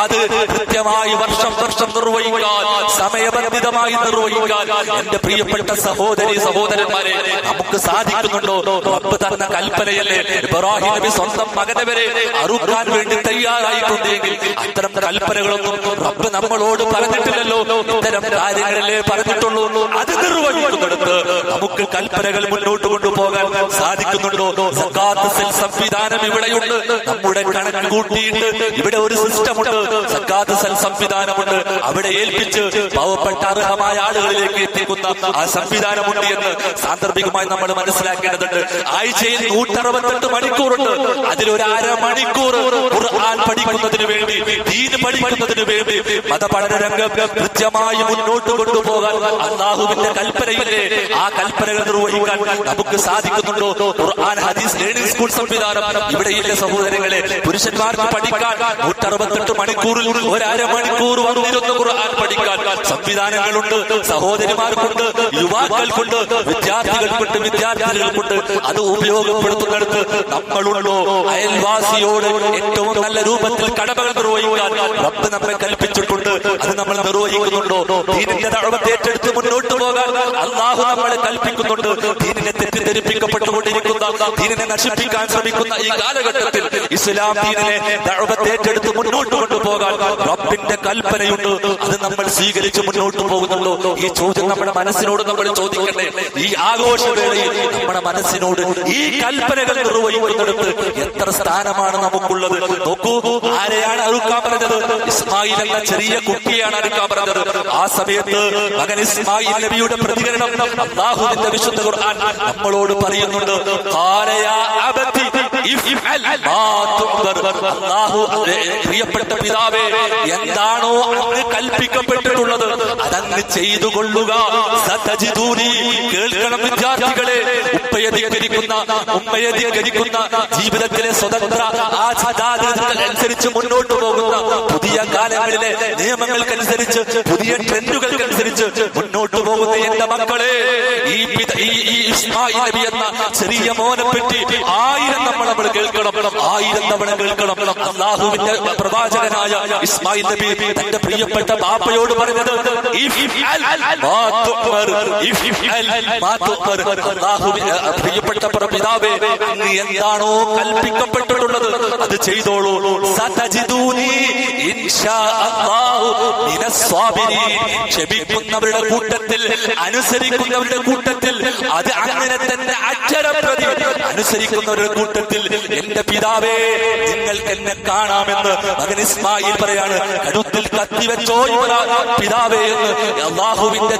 അത് കൃത്യമായി വർഷം നിർവഹിക്കാൻ, സമയബന്ധിതമായി നിർവഹിക്കാൻ എന്റെ പ്രിയപ്പെട്ട സഹോദരന്മാരെ നമുക്ക് സാധിക്കുന്നുണ്ടോ? റബ്ബ് തന്ന കൽപ്പനയല്ലേ? ഇബ്രാഹിം നബി സ്വന്തം മകനെ വരെ അറുക്കാൻ വേണ്ടി തയ്യാറായിട്ടുണ്ടെങ്കിൽ അത്തരം കൽപ്പനകളൊന്നും റബ്ബ് നമ്മളോട് പറഞ്ഞിട്ടില്ലല്ലോ. ഇത്തരം കാര്യങ്ങളല്ലേ പറഞ്ഞിട്ടുള്ളൂ. അത് നിർവഹിക്കുന്നിടത്ത് നമുക്ക് കൽപ്പനകൾ മുന്നോട്ട് കൊണ്ടുപോകാൻ സാധിക്കുന്നുണ്ടോ? സക്കാത്ത് സെൽ സംവിധാനം ഇവിടെയുണ്ട്. നമ്മുടെ കണക്ക് കൂട്ടിയിട്ട് ഇവിടെ ഒരു സിസ്റ്റമുണ്ട്. സക്കാത്ത് സെൽ സംവിധാനമുണ്ട്. അവിടെ ഏൽപ്പിച്ച് പാവപ്പെട്ട അർഹമായ ആളുകളിലേക്ക് എത്തിക്കുന്ന ആ സംവിധാനമുണ്ട് എന്ന് സാന്ദർഭികമായി നമ്മൾ മനസ്സിലാക്കേണ്ടതുണ്ട്. ആഴ്ചയിൽ 168 മണിക്കൂറുണ്ട്. അതിലൊരു അരമണിക്കൂർ ഖുർആൻ പഠിക്കുന്നതിന് വേണ്ടി, ദീൻ പഠിക്കുന്നതിന് വേണ്ടി, മതപഠന രംഗം കൃത്യമായി മുന്നോട്ട് കൊണ്ടുപോകാൻ അല്ലാഹുവിന്റെ കൽപ്പനയില്ലേ? ആ കൽപ്പനകൾ നിർവഹിക്കാൻ നമുക്ക് സാധിക്കുന്നുണ്ടോ? ഖുർആൻ ഹദീസ് ലേണിംഗ് സ്കൂൾ സംവിധാനം ഇവിടെയില്ല സഹോദരങ്ങളെ. പുരുഷന്മാർക്ക് പഠിക്കാൻ 168 മണിക്കൂറിൽ ഒരു അരമണിക്കൂർ വന്നിരുന്ന് ഖുർആൻ പഠിക്കാൻ സംവിധാനങ്ങളുണ്ട്. സഹോദരിമാർക്കുണ്ട്, യുവാക്കൾക്കുണ്ട്, വിദ്യാർത്ഥികൾക്കുണ്ട്. അത് ഉപയോഗപ്പെടുത്തുന്നിടത്ത് നമ്മളുണ്ടോ? അയൽവാസിയോട് ഏറ്റവും നല്ല രൂപത്തിൽ കടമകൾ നിർവഹിക്കാൻ റബ്ബ് നമ്മെ കൽപ്പിച്ചിട്ടുണ്ട്. അത് നമ്മൾ നിർവഹിക്കുന്നുണ്ടോ? ദീനിന്റെ ദഅവത്ത് ഏറ്റെടുത്ത് മുന്നോട്ട് പോകാൻ അല്ലാഹു നമ്മളെ കൽപ്പിക്കുന്നുണ്ട്. ദീനിനെ തെറ്റിദ്ധരിപ്പിക്കപ്പെട്ടുകൊണ്ടിരിക്കുന്ന, ദീനിനെ നശിപ്പിക്കാൻ ശ്രമിക്കുന്ന ഈ കാലഘട്ടത്തിൽ ഇസ്ലാം ദീനിനെ ദഅവത്ത് ഏറ്റെടുത്ത് മുന്നോട്ട് കൊണ്ടുപോകാൻ റബ്ബിന്റെ കൽപ്പനയുണ്ട്. അത് നമ്മൾ സ്വീകരിച്ച് മുന്നോട്ട് പോകുന്നുണ്ടോ? ഈ ചോദ്യം നമ്മുടെ മനസ്സിനോട് നമ്മൾ ചോദിക്കണ്ടേ? ഈ ആഘോഷവേളയിൽ നമ്മുടെ മനസ്സിനോട് ഈ കൽപ്പനകൾ നിർവഹിക്കുന്നിടത്ത് എത്ര സ്ഥാനമാണ് നമുക്കുള്ളത്? നോക്കൂ, ആരെയാണ് അറുക്കാൻ പറഞ്ഞത്? ഇസ്മായിൽ എന്ന ചെറിയ കുട്ടിയാണ് അറുക്കാൻ പറഞ്ഞത്. ആ സമയത്ത് മകൻ ഇസ്മായിൽ നബിയുടെ പ്രതികരണം അല്ലാഹുവിന്റെ വിശുദ്ധ ഖുർആൻ നമ്മളോട് പറയുന്നുണ്ട്. പ്രിയപ്പെട്ട പിതാവേ, എന്താണോ അങ്ങ് കൽപ്പിക്കപ്പെട്ടിട്ടുള്ളത് അതങ്ങ് ചെയ്തു കൊള്ളുക. കേൾക്കണം വിദ്യാർത്ഥികളെ, ഉമ്മയെ ധിക്കരിക്കുന്ന ജീവിതത്തിലെ സ്വതന്ത്ര ആചാരങ്ങൾക്കനുസരിച്ച് മുന്നോട്ട് പോകുന്ന പുതിയ കാലങ്ങളിലെ നിയമങ്ങൾക്കനുസരിച്ച് പുതിയ ട്രെൻഡുകൾക്കനുസരിച്ച് മുന്നോട്ട് പോകുന്ന എന്റെ മക്കളെ, ഈ ഇസ്മായിൽ നബി എന്ന ചെറിയ മോനെ പറ്റി 1000 നമ്മൾ കേൾക്കണം, 1000 തവണ കേൾക്കണം. അല്ലാഹുവിന്റെ പ്രവാചകനായ ഇസ്മായിൽ നബി തന്റെ പ്രിയപ്പെട്ട ബാപ്പയോട് പറഞ്ഞത് പ്രിയപ്പെട്ട പിതാവേ, അങ്ങ് എന്താണോ കൽപ്പിക്കപ്പെട്ടിട്ടുള്ളത് അത് ചെയ്തോളൂ. ക്ഷമിക്കുന്നവരുടെ കൂട്ടത്തിൽ, അനുസരിക്കുന്നവരുടെ കൂട്ടത്തിൽ, അത് അങ്ങനെ തന്നെ അക്ഷരപ്രതി അനുസരിക്കുന്നവരുടെ കൂട്ടത്തിൽ എന്റെ പിതാവേ നിങ്ങൾക്ക് എന്നെ കാണാമെന്ന് മകൻ ഇസ്മായിൽ പറയാണ്. കഴുത്തിൽ കത്തിവെച്ചോ പിതാവേ എന്ന്. അള്ളാഹുവിന്റെ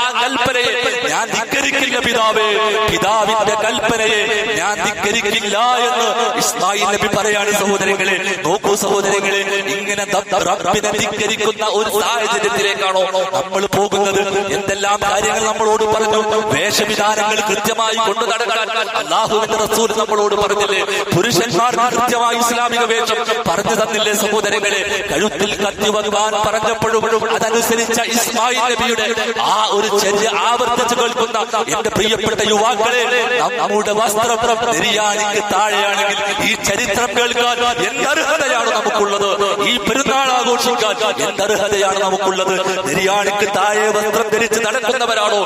ആ കൽപ്പനയെ ഞാൻ ധിക്കരിക്കില്ല പിതാവേ, പിതാവിന്റെ കൽപ്പനയെ ഞാൻ ധിക്കരിക്കില്ല എന്ന് ഇസ്മായിൽ നബി പറയാണ്. സഹോദരങ്ങളെ നോക്കൂ, സഹോദരങ്ങളെ, ഇങ്ങനെ റബ്ബിനെ ധിക്കരിക്കുന്ന ഒരു സാഹചര്യത്തിലേക്കാണോ നമ്മൾ പോകുന്നത്? എന്തെല്ലാം കാര്യങ്ങൾ നമ്മളോട് പറഞ്ഞു. വേഷവിധാനങ്ങൾ കൃത്യമായി കൊണ്ടു നടക്കാൻ അല്ലാഹുവിന്റെ റസൂൽ നമ്മളോട് പറഞ്ഞില്ലേ? പുരുഷന്മാർക്ക് കൃത്യമായി ഇസ്ലാമിക വേഷം പറഞ്ഞു തന്നില്ലേ? സഹോദരങ്ങളെ, കഴുത്തിൽ കത്തി വെക്കാൻ പറഞ്ഞപ്പോഴും അതനുസരിച്ച ഇസ്മായിൽ നബിയുടെ ആ ഒരു ചര്യ ആവർത്തിച്ച് കേൾക്കുന്ന എന്റെ പ്രിയപ്പെട്ട യുവാക്കളെ, നമ്മുടെ വസ്ത്രം നിര്യാണിക്ക് താഴെയാണെങ്കിൽ ഈ ചരിത്രം കേൾക്കാൻ എന്തർഹതയാണ് നമുക്കുള്ളത്? ഈ പെരുന്നാൾ ആഘോഷിക്കാൻ എന്തർഹതയാണ് നമുക്കുള്ളത്? നിര്യാണിക്ക് താഴെ വസ്ത്രം ധരിച്ച് നടക്കുന്നവരാണോ?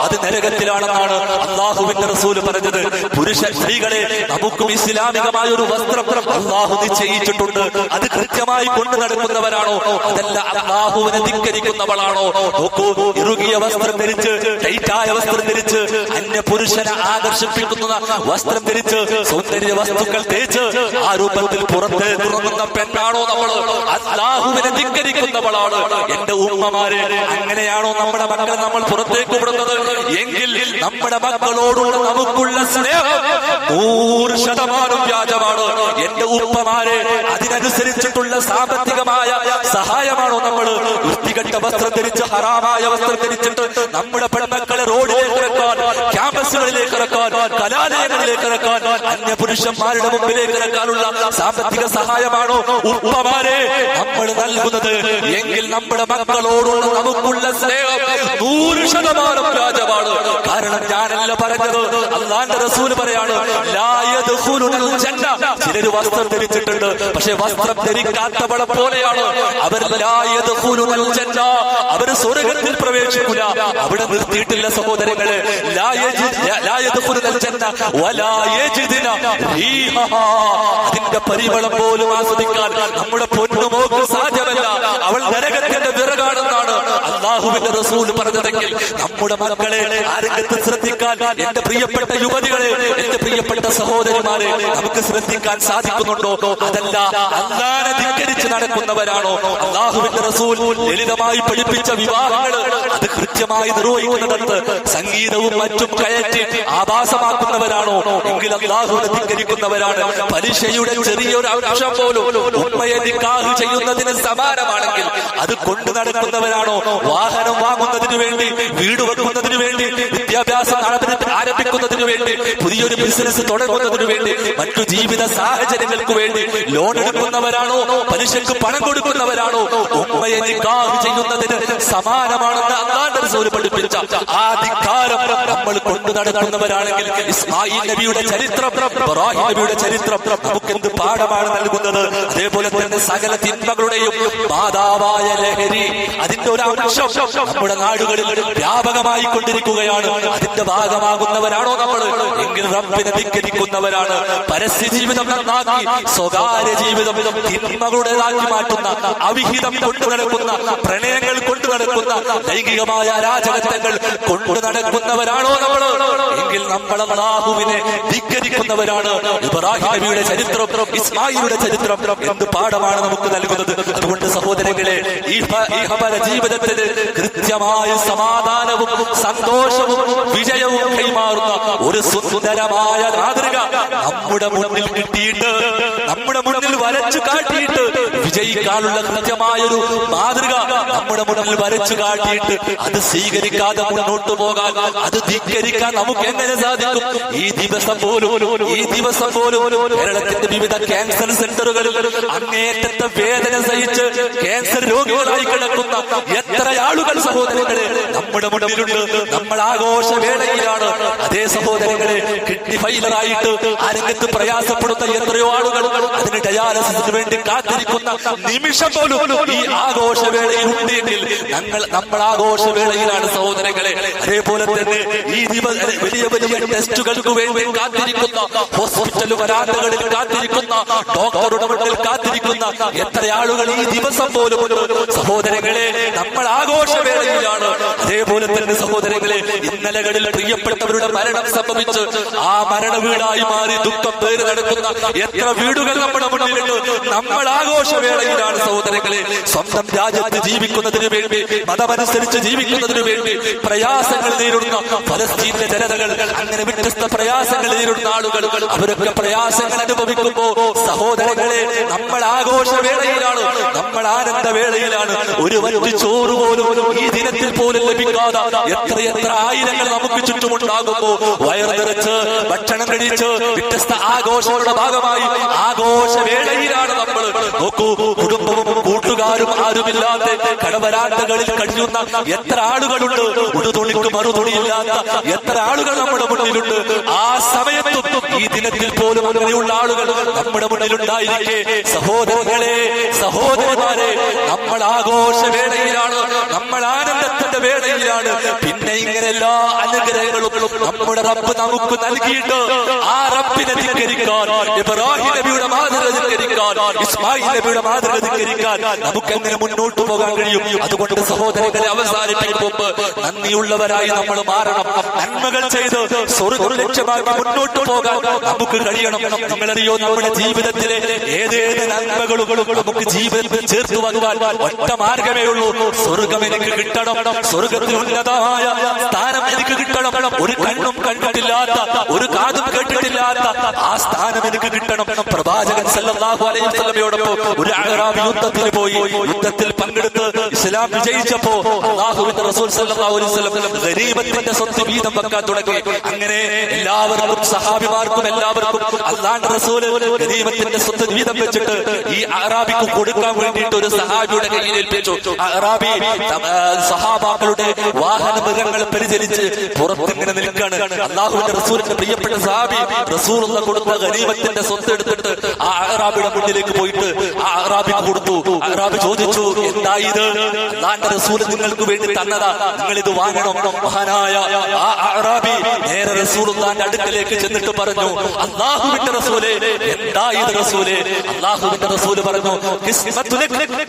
അത് നരകത്തിലാണെന്നാണ് അല്ലാഹുവിന്റെ റസൂല് പറഞ്ഞത്. പുരുഷ സ്ത്രീകളെ നമുക്കും ഇസ്ലാമികമായ ഒരു വസ്ത്രം അല്ലാഹു നിശ്ചയിച്ചിട്ടുണ്ട്. അത് കൃത്യമായി കൊണ്ടു നടക്കുന്നവരാണോ? അതല്ല അല്ലാഹുവിനെ ധിക്കരിക്കുന്നവളാണോ? നോക്കൂ, ഇറുകിയ വസ്ത്രം ധരിച്ച്, ടൈറ്റായ വസ്ത്രം ധരിച്ച്, അന്യ പുരുഷനെ ആകർഷിപ്പിക്കുന്ന വസ്ത്രം ധരിച്ച്, സൗന്ദര്യ വസ്തുക്കൾ തേച്ച് ആ രൂപത്തിൽ പുറത്ത് തുറങ്ങുന്ന പെണ്ണാണോ നമ്മൾ? അല്ലാഹുവിനെ ധിക്കരിക്കുന്നവളാണ്. എന്റെ ഉമ്മമാരെ, അങ്ങനെയാണോ നമ്മുടെ മക്കളെ നമ്മൾ പുറത്തേക്ക് വിടുന്നത്? എങ്കിൽ നമ്മുടെ മക്കളോടുള്ള നമുക്കുള്ള സ്നേഹം 100% വ്യാജമാണ്. എന്റെ ഉപ്പമാരെ, അതിനനുസരിച്ചിട്ടുള്ള സാമ്പത്തികമായ സഹായമാണോ നമ്മൾ? വൃത്തികെട്ട വസ്ത്രം ധരിച്ച്, ഹറാമായ വസ്ത്രം ധരിച്ചിട്ട് നമ്മുടെ പെൺമക്കളെ റോഡിലേക്ക് ഇറക്കാൻ, ക്യാമ്പസുകളിലേക്ക് ഇറക്കാൻ, കലാലയങ്ങളിലേക്ക് ഇറക്കാൻ, അന്യ പുരുഷന്മാരുടെ മുമ്പിലേക്ക് ഇറക്കാനുള്ള സാമ്പത്തിക സഹായമാണോ ഉപ്പമാരെ നമ്മൾ നൽകുന്നത്? എങ്കിൽ നമ്മുടെ മക്കളോടുള്ള നമുക്കുള്ള സ്നേഹം 100% വ്യാജമാണ്. കാരണം ഞാനല്ല പറഞ്ഞത്, അല്ലാഹുവിന്റെ റസൂൽ പറയാണ്, ചിലര് വസ്ത്രം ധരിച്ചിട്ടുണ്ട്, പക്ഷെ വസ്ത്രം ധരിക്കാത്തവളെ പോലെയാണ് അവർ. അവർ സ്വർഗ്ഗത്തിൽ പ്രവേശിക്കില്ല. അവിടെ നിർത്തിയിട്ടില്ല സഹോദരങ്ങളെ. അതിന്റെ പരിമളം പോലും ആസ്വദിക്കാൻ നമ്മുടെ പൊന്നുമോക്ക് സാധ്യമല്ല. അവൾ നരകത്തിന്റെ വിറകാണെന്നാണ് അല്ലാഹുവിന്റെ റസൂൽ പറഞ്ഞതെങ്കിൽ നമ്മുടെ മക്കളെ ആരംഗത്ത് ശ്രദ്ധിക്കാൻ, എന്റെ പ്രിയപ്പെട്ട യുവതികളെ, എന്റെ പ്രിയപ്പെട്ട സഹോദരിമാരെ, നമുക്ക് ശ്രദ്ധിക്കാൻ സാധിക്കുന്നുണ്ടോ? അതല്ല അല്ലാഹുവിനെ ധിക്കരിച്ച് നടക്കുന്നവരാണോ? അല്ലാഹുവിന്റെ റസൂൽ ലളിതമായി പഠിപ്പിച്ച വിവാഹങ്ങൾ അത് കൃത്യമായി നിർവഹിക്കുന്നിടത്ത് സംഗീതവും മറ്റും കയറ്റി ആഭാസമാക്കുന്നവരാണോ? എങ്കിൽ അല്ലാഹുവിനെ ധിക്കരിക്കുന്നവരാണ്. പലിശയുടെ ചെറിയൊരു അംശം പോലും ഉമ്മയെ നിക്കാഹ് ചെയ്യുന്നതിന് സമാനമാണെങ്കിൽ അത് കൊണ്ടു നടക്കുന്നവരാണോ? വാഹനം വാങ്ങുന്നതിന് വേണ്ടി, വീട് വെക്കുന്നതിന് വേണ്ടി, വിദ്യാഭ്യാസം ആരംഭിക്കുന്നതിന് വേണ്ടി, പുതിയൊരു ബിസിനസ് തുടങ്ങുന്നതിന് വേണ്ടി, മറ്റു ജീവിത സാഹചര്യങ്ങൾക്ക് വേണ്ടി ലോൺ എടുക്കുന്നവരാണോ? പലിശക്ക് പണം കൊടുക്കുന്നവരാണോ? ഉമ്മയെ നിക്കാഹ് ചെയ്യുന്നതിന് സമാനമാണെന്ന് അല്ലാഹുവിന്റെ റസൂൽ പഠിപ്പിച്ച ആ ധിക്കാരം നമ്മൾ കൊണ്ടു നടക്കുന്നവരാണെങ്കിൽ ഇസ്മായിൽ നബിയുടെ ചരിത്രം, ഇബ്രാഹിം നബിയുടെ ചരിത്രം നമുക്ക് എന്ത് പാഠമാണ് നൽകുന്നത്? അതേപോലെ തന്നെ സകല തിന്മകളുടെയും മാതാവായ ലഹരി, അതിന്റെ ഒരു അംശം നമ്മുടെ നാടുകളിൽ വ്യാപകമായി കൊണ്ടിരിക്കുകയാണ്. അതിന്റെ ഭാഗമാകുന്നവരാണോ നമ്മൾ? എങ്കിൽ റബ്ബിനെ ധിക്കരിക്കുന്നവരാണ്. പരസ്യ ജീവിതം നന്നാക്കി സ്വകാര്യ ജീവിതം തിന്മകളുടേതാക്കി മാറ്റുന്ന, അവിഹിതം കൊണ്ടു നടക്കുന്ന, പ്രണയങ്ങൾ കൊണ്ടു നടക്കുന്ന, ലൈംഗികമായ അരാജകത്വങ്ങൾ കൊണ്ടു നടക്കുന്നവരാണോ നമ്മൾ? എങ്കിൽ നമ്മൾ നമ്മൾ അല്ലാഹുവിനെ ധിക്കരിക്കുന്നവരാണ്. ഇബ്രാഹിം നബിയുടെ ചരിത്രം, ഇസ്മായിലിന്റെ ചരിത്രം എന്ത് പാഠമാണ് നമുക്ക് നൽകുന്നത്. അതുകൊണ്ട് സഹോദരങ്ങളെ, ഈ ജീവിതത്തിൽ കൃത്യമായ സമാധാനവും സന്തോഷവും വിജയവും കൈമാറുന്ന ഒരു സുന്ദരമായ മാതൃക നമ്മുടെ മുന്നിൽ കിട്ടിയിട്ട്, നമ്മുടെ മുന്നിൽ വരച്ചു കാട്ടിയിട്ട്, വിജയിക്കാനുള്ള കൃത്യമായൊരു മാതൃക നമ്മുടെ മുന്നിൽ വരച്ചു കാട്ടിയിട്ട് അത് സ്വീകരിക്കാതെ മുന്നോട്ട് പോകാൻ, അത് ധിക്കരിക്കാൻ നമുക്ക് എങ്ങനെ സാധിക്കും? ഈ ദിവസം പോലും കേരളത്തിന്റെ വിവിധ ക്യാൻസർ സെന്ററുകളിൽ അങ്ങേറ്റത്തെ വേദന സഹിച്ച് ക്യാൻസർ രോഗികളായി കിടക്കുന്ന എത്ര ആളുകൾ സഹോദരങ്ങളെ നമ്മുടെ മുന്നിലുണ്ട്. നമ്മൾ ആഘോഷവേളയിലാണ്. അതേ സഹോദരങ്ങളെ, കിഡ്നി ഫെയിലറായിട്ട് ആരംഗത്ത് പ്രയാസപ്പെടുന്ന എത്രയോ ആളുകൾ അതിന് ഡയാലിസിസിന് വേണ്ടി കാത്തിരിക്കുന്ന നിമിഷം പോലും ഈ ആഘോഷവേളയിൽ ഉണ്ടെങ്കിൽ നമ്മൾ ആഘോഷവേളയിലാണ് സഹോദരങ്ങളെ. അതേപോലെ തന്നെ ഈ വലിയ വലിയ ടെസ്റ്റുകൾക്ക് വേണ്ടി കാത്തിരിക്കുന്ന, ഹോസ്പിറ്റൽ വരാന്തകളിൽ കാത്തിരിക്കുന്ന, ഡോക്ടറുടെ മുന്നിൽ കാത്തിരിക്കുന്ന എത്ര ആളുകൾ ഈ ദിവസം പോലും സഹോദരങ്ങളെ. നമ്മൾ ആഘോഷവേളയിലാണ്. അതേപോലെ തന്നെ സഹോദരങ്ങളെ, ഇന്നലകളിൽ പ്രിയപ്പെട്ടവരുടെ മരണം സംഭവിച്ച് ആ മരണ വീടായി മാറി ദുഃഖം പേര് നടക്കുന്ന എത്ര വീടുകൾ നമ്മുടെ മുന്നിലുണ്ട്. നമ്മൾ ആഘോഷവേളയിലാണ് സഹോദരങ്ങളെ. സ്വന്തം രാജ്യത്ത് ജീവിക്കുന്നതിന് വേണ്ടി, മതമനുസരിച്ച് ജീവിക്കുന്നതിന് വേണ്ടി പ്രയാസങ്ങൾ നേരിടുന്ന ഫലസ്തീനിലെ ജനതകൾ, അങ്ങനെ വ്യത്യസ്ത പ്രയാസങ്ങൾ നേരിടുന്ന ആളുകൾ, അവരൊക്കെ പ്രയാസങ്ങൾ അനുഭവിക്കുമ്പോ സഹോദരങ്ങളെ, നമ്മൾ ആഘോഷവേളയിലാണ്, നമ്മൾ ആനന്ദവേളയിലാണ്. ഒരു വറ്റി ചോറ് പോലും ഈ ദിനത്തിൽ പോലും ലഭിക്കാതെ എത്രയെത്ര ആയിരങ്ങൾ നമുക്ക് ചുറ്റുമുണ്ടാകുമ്പോ വയർ നിറച്ച് ഭക്ഷണം കഴിച്ച് വ്യത്യസ്ത ആഘോഷങ്ങളുടെ ഭാഗമായി ആഘോഷവേളയിലാണ് നമ്മൾ. നോക്കൂ, കുടുംബവും കൂട്ടുകാരും ആരുമില്ലാത്ത കടവരാന്തകളിൽ കഴിയുന്ന എത്ര ആളുകളുണ്ട്. ഉടുതുണിക്ക് മറുതുണിയില്ലാത്ത എത്ര ആളുകൾ നമ്മുടെ മുന്നിലുണ്ട്. ആ സമയത്തും ഈ ദിനത്തിൽ പോലും അങ്ങനെയുള്ള ആളുകൾ നമ്മുടെ മുന്നിലുണ്ടായിരിക്കെ സഹോദരങ്ങളെ, സഹോദരന്മാരെ, നമ്മൾ ആഘോഷവേളയിലാണ്, നമ്മൾ ആനന്ദത്തിന്റെ വേളയിലാണ്. പിന്നെ ഇങ്ങനെ എല്ലാ അനുഗ്രഹങ്ങളും നമ്മുടെ റബ്ബ് നമുക്ക് നൽകിയിട്ട് ആ റബ്ബിനെ ധിക്കരിക്കാൻ, ഇബ്രാഹിം നബിയുടെ മാതൃക ധിക്കരിക്കാൻ, ഇസ്മായിൽ നബിയുടെ മാതൃക ധിക്കരിക്കാൻ നമുക്ക് എങ്ങനെ മുന്നോട്ട് പോകാൻ കഴിയും? അതുകൊണ്ട് സഹോദരങ്ങളെ, അവസാനിപ്പിക്കുമ്പോ നന്ദിയുള്ളവരായി നമ്മൾ മാറണം. നന്മകൾ ചെയ്ത് സ്വർഗ്ഗം ലക്ഷ്യമാക്കി മുന്നോട്ട് പോകാൻ നമുക്ക് കഴിയണം. നിങ്ങളറിയോ, നമ്മുടെ ജീവിതത്തിലെ ഏതേത് നന്മകളും നമുക്ക് ജീവിതത്തിൽ ചേർത്ത് വന്നുവാൻ ഒറ്റ മാർഗമേ ഉള്ളൂ. സ്വർഗം എനിക്ക് കിട്ടണം, സ്വർഗത്തിൽ ഉന്നതമായ സ്ഥാനം എനിക്ക് കിട്ടണം. ഒരു കണ്ണും കണ്ടിട്ടില്ലാത്ത, ഒരു കാതും കേട്ടിട്ടില്ലാത്ത ആ സ്ഥാനം എനിക്ക് കിട്ടണം. പ്രവാചകൻ സല്ലല്ലാഹു അലൈഹി വസല്ലമയോടൊപ്പം ഒരു അഅറാബി യുദ്ധത്തിൽ പോയി. യുദ്ധത്തിൽ പങ്കെടുത്ത് ഇസ്ലാം വിജയിച്ചപ്പോ അല്ലാഹുവിന്റെ റസൂൽ സല്ലല്ലാഹു അലൈഹി വസല്ലം ഗനീമത്തിന്റെ സ്വത്ത് വീതം വെക്കാൻ തുടങ്ങി. അങ്ങനെ എല്ലാവർക്കും, സഹാബിമാർക്കും എല്ലാവർക്കും അല്ലാഹുവിന്റെ റസൂൽ ഗനീമത്തിന്റെ സ്വത്ത് വീതം വെച്ചിട്ട് ഈ അഅറാബിക്ക് കൊടുക്കാൻ വേണ്ടിയിട്ട് ഒരു സഹാബിയുടെ കയ്യിൽ ഏൽപ്പിച്ചു. അഅറാബി സഹാബാക്കളുടെ വാഹന മൃഗങ്ങളെ പരിചരിച്ച് പുറത്തിങ്ങനെ നിൽക്കാണ്. അല്ലാഹുവിന്റെ റസൂലിന്റെ പ്രിയപ്പെട്ട സഹാബി റസൂലുള്ള കൊടുത്ത ഗനീമത്തിന്റെ സ്വത്ത് എടുത്തിട്ട് ആ അഅറാബിയുടെ മുന്നിലേക്ക് പോയിട്ട് ആ അഅറാബിക്ക് കൊടുത്തു. അഅറാബി ചോദിച്ചു, എന്തായത്? അല്ലാഹുവിന്റെ റസൂൽ നിങ്ങൾക്ക് വേണ്ടി തന്നതാ, നിങ്ങൾ ഇത് വാങ്ങണം. മഹാനായ ആ അഅറാബി നേരെ റസൂലുള്ളാഹിന്റെ അടുക്കലേക്ക് ചെന്നിട്ട് പറഞ്ഞു, അല്ലാഹുവിന്റെ റസൂലേ, എന്തായത് റസൂലേ? അല്ലാഹുവിന്റെ റസൂല് പറഞ്ഞു,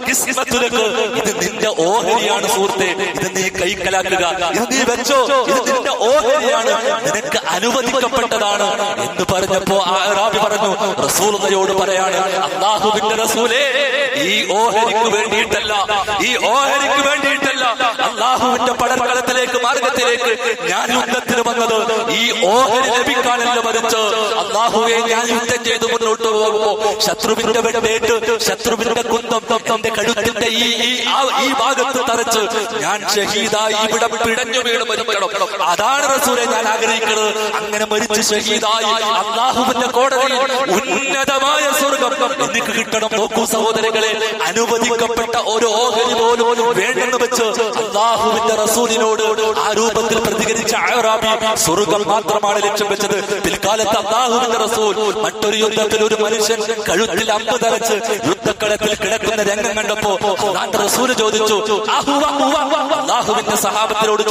കിസ്മത്തുലക്, ഇത് നിന്റെ ഓഹരിയാണ് സുഹൃത്തെ, ഇത് നീ കൈക്കലാക്കുക, ഇത് നീ വെച്ചോ, ഇത് നിന്റെ ഓഹരിയാണ്, നിനക്ക് അനുവദിക്കപ്പെട്ടതാണ് എന്ന് പറഞ്ഞപ്പോ ആ അഅറാബി പറഞ്ഞു, റസൂലുള്ളാഹിയോട് പറയാണ്, അല്ലാഹുവിന്റെ റസൂലേ, ഈ ഓഹരിക്ക് വേണ്ടിയിട്ടല്ല, ഈ ഓഹരിക്ക് വേണ്ടിയിട്ടല്ല, അല്ലാഹുവിന്റെ പടർക്കളത്തിലേക്ക്, മാർഗത്തിലേക്ക് ഞാൻ യുദ്ധത്തിന് വന്നത് ഈ ഓഹരി ലഭിക്കാനല്ല, മറിച്ച് അല്ലാഹുവേ, ഞാൻ യുദ്ധം ചെയ്ത് മുന്നോട്ട് പോകുമ്പോ ശത്രുവിന്റെ വെട്ടേറ്റ്, ശത്രുവിന്റെ കുന്തം എന്റെ കഴുത്തിന്റെ ഈ ഭാഗത്ത് തറച്ച് ഞാൻ ഷഹീദായി ഇവിടെ പിടഞ്ഞു വീണ് മരിക്കണം. അതാണ് റസൂലെ ഞാൻ ആഗ്രഹിക്കുന്നത്. അങ്ങനെ മരിച്ച് ഷഹീദായി അല്ലാഹുവിന്റെ കോടതിയിൽ ഉന്നതമായ സ്വർഗം എനിക്ക് കിട്ടണം. നോക്കൂ സഹോദരങ്ങളെ, അനുവദിക്കപ്പെട്ട ഒരു ഓഹരി പോലും വേണ്ടെന്ന് വെച്ച് അല്ലാഹുവിന്റെ റസൂലിനോട് ആ രൂപത്തിൽ പ്രതികരിച്ച അഅറാബി സ്വർഗം മാത്രമാണ് ലക്ഷ്യം വെച്ചത്. പിൽക്കാലത്ത് അല്ലാഹുവിന്റെ റസൂൽ മറ്റൊരു യുദ്ധത്തിൽ ഒരു മനുഷ്യൻ കഴുത്തിൽ അമ്പ് തറച്ച് യുദ്ധക്കളത്തിൽ കിടക്കുന്ന രംഗം കണ്ടപ്പോ റസൂല് ചോദിച്ചു, അല്ലാഹുവിന്റെ സഹാബത്തിനോട്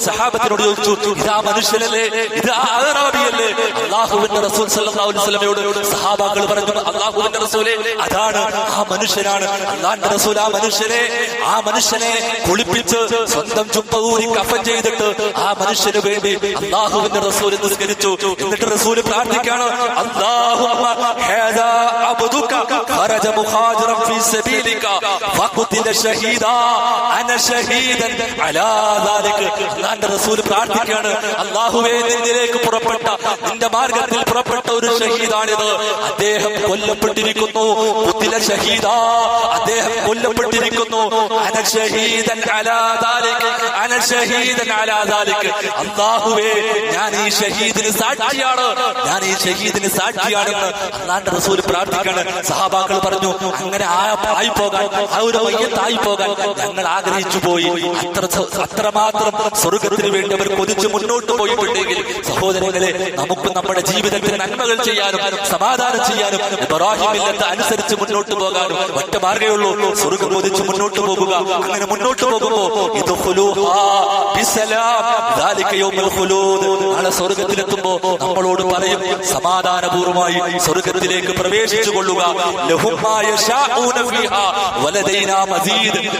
സഹാബത്തിനോട് ചോദിച്ചു, ഇതാ മനുഷ്യനല്ലേ, ഇത് അഅറാബിയല്ലേ? അല്ലാഹുവിന്റെ റസൂൽ സല്ലല്ലാഹു അലൈഹി വസല്ലമയോട് സഹാബാക്കൾ പറഞ്ഞു, അല്ലാഹുവിന്റെ റസൂലേ, അതാണ് ആ മനുഷ്യനാണ് അല്ലാഹുവിന്റെ റസൂൽ. ആ മനുഷ്യനെ കുളിപ്പിച്ച് സ്വന്തം ചുപ്പൂരി കഫൻ ചെയ്തിട്ട് ആ മനുഷ്യന് വേണ്ടി അല്ലാഹുവിന്റെ റസൂൽ നിസ്കരിച്ചു. എന്നിട്ട് റസൂൽ പ്രാർത്ഥിക്കാണ്, അല്ലാഹുമ്മ ഹാദാ അബ്ദുക ഖറജ മുഹാജിറൻ ഫീ സബീലിക ഫഖുതില ഷഹീദാ അന ഷഹീദൻ അലാ ദാലിക. അല്ലാഹുവിന്റെ റസൂൽ പ്രാർത്ഥിക്കാണ്, അല്ലാഹുവേ, നിന്നിലേക്ക് പുറപ്പെട്ട, നിന്റെ മാർഗത്തിൽ പുറപ്പെട്ട ഒരു ഷഹീദാണിത്. അദ്ദേഹം കൊല്ലപ്പെട്ടിരിക്കുന്നു. ഖുതില ഷഹീദാ, അദ്ദേഹം കൊല്ലപ്പെട്ടിരിക്കുന്നു. അന ഷഹീദൻ അലാ ദാലിക, അന ഷഹീദൻ അലാ ദാലിക. അല്ലാഹുവേ, ഞാൻ ഈ ഷഹീദിന് സാക്ഷിയാണ്, ഞാൻ ഈ ഷഹീദിന് സാക്ഷിയാണെന്ന് അല്ലാഹുവിന്റെ റസൂൽ പ്രാർത്ഥിക്കാണ്. സഹാബാക്കൾ പറഞ്ഞു, അങ്ങനെ ആയി പോകാൻ, ആ ഒരു മയ്യത്തായി പോകാൻ ഞങ്ങൾ ആഗ്രഹിച്ചു പോയി. അത്രമാത്രം സ്വർഗത്തിന് വേണ്ടി അവർ കൊതിച്ച് മുന്നോട്ട് പോയിട്ടുണ്ടെങ്കിൽ സഹോദരങ്ങളെ, നമുക്ക് നമ്മുടെ ജീവിതത്തിൽ നന്മകൾ ചെയ്യാനും സമാധാനം ചെയ്യാനും ഇബ്രാഹിമില്ലത്ത് അനുസരിച്ച് മുന്നോട്ട് പോകാനും ഒറ്റ മാർഗ്ഗമേ ഉള്ളൂ, സ്വർഗം കൊതിച്ച് മുന്നോട്ട് പോകുക. അങ്ങനെ മുന്നോട്ട് പോകുമ്പോ നാളെ സ്വർഗത്തിലെത്തുമ്പോ നമ്മളോട് പറയും, സമാധാനപൂർവമായി സ്വർഗത്തിലേക്ക് പ്രവേശിച്ചു കൊള്ളുക.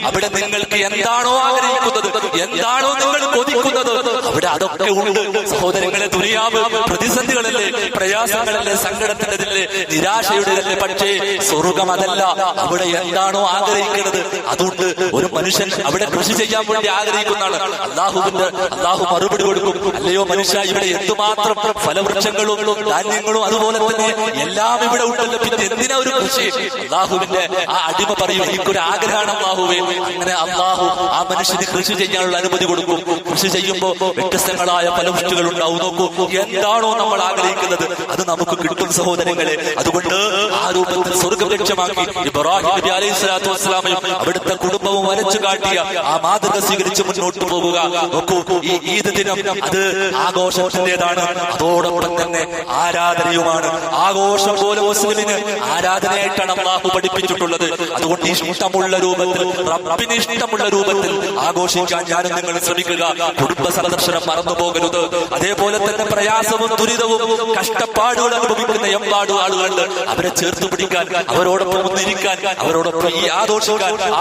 അവിടെ നിങ്ങൾക്ക് എന്താണോ ആഗ്രഹിക്കുന്നത്, എന്താണോ നിങ്ങൾ കൊതിക്കുന്നത്, അവിടെ അതൊക്കെ ഉണ്ട്. സഹോദരങ്ങളെ, ദുനിയാവ് പ്രതിസന്ധികളല്ലേ, പ്രയാസങ്ങളല്ലേ, സങ്കടത്തിൻ്റെതല്ലേ, നിരാശയുടേതല്ലേ. പക്ഷേ സ്വർഗം അതല്ല. അവിടെ എന്താണോ ആഗ്രഹിക്കുന്നത് അതുകൊണ്ട് ഒരു മനുഷ്യൻ അവിടെ കൃഷി ചെയ്യാൻ വേണ്ടി ആഗ്രഹിക്കുന്നതാണ്. അള്ളാഹു മറുപടി കൊടുക്കും, അല്ലയോ മനുഷ്യ, ഇവിടെ എന്തുമാത്രം ഫലവൃക്ഷങ്ങളും ധാന്യങ്ങളും അതുപോലെ തന്നെ എല്ലാം ഇവിടെ ഉണ്ടല്ലോ, പിന്നെ എന്തിനാ ഒരു കൃഷി? അള്ളാഹുവിന്റെ ആ അടിമ പറയും, എനിക്കൊരു ആഗ്രഹമാണ് അള്ളാഹുവേ. അങ്ങനെ അള്ളാഹു ആ മനുഷ്യന് കൃഷി ചെയ്യാനുള്ള അനുമതി കൊടുക്കും. കൃഷി ചെയ്യുമ്പോൾ വ്യത്യസ്തങ്ങളായ ഫലവൃഷ്ടികൾ ഉണ്ടാവും. നോക്കൂ, എന്താണോ നമ്മൾ ആഗ്രഹിക്കുന്നത് അത് നമുക്ക് കിട്ടും സഹോദരങ്ങളെ. അതുകൊണ്ട് ആ രൂപത്തിൽ സ്വർഗം ലക്ഷ്യമാക്കി ഇബ്രാഹിം നബി അലൈഹി സ്വലാത്തു വസ്സലാമയും അവിടുത്തെ കുടുംബവും വരച്ചു കാട്ടിയ ആ മാതൃക സ്വീകരിച്ച് മുന്നോട്ട് പോകുക. നോക്കൂ, ഈ ഈദ് ദിനം അത് ആഘോഷത്തിന്റേതാണ്, അതോടൊപ്പം തന്നെ ആരാധനയുമാണ്. ആഘോഷം പോലെ മുസ്ലിമിന് ആരാധനയായിട്ടാണ് അല്ലാഹു പഠിപ്പിച്ചിട്ടുള്ളത്. അതുകൊണ്ട് ഇഷ്ടമുള്ള രൂപത്തിൽ, റബ്ബിന് ഇഷ്ടമുള്ള രൂപത്തിൽ ആഘോഷിക്കാൻ ഞാനും നിങ്ങൾ ശ്രമിക്കുക. കുടുംബ സന്ദർശനം മറന്നു പോകരുത്. അതേപോലെ തന്നെ പ്രയാസവും ദുരിതവും കഷ്ടപ്പാടുകൾ അനുഭവിക്കുന്ന എമ്പാട് ആളുകളുണ്ട്. അവരെ ചേർത്ത് പിടിക്കാൻ, അവരോടൊപ്പം ഒന്നിരിക്കാൻ, അവരോടൊപ്പം ഈ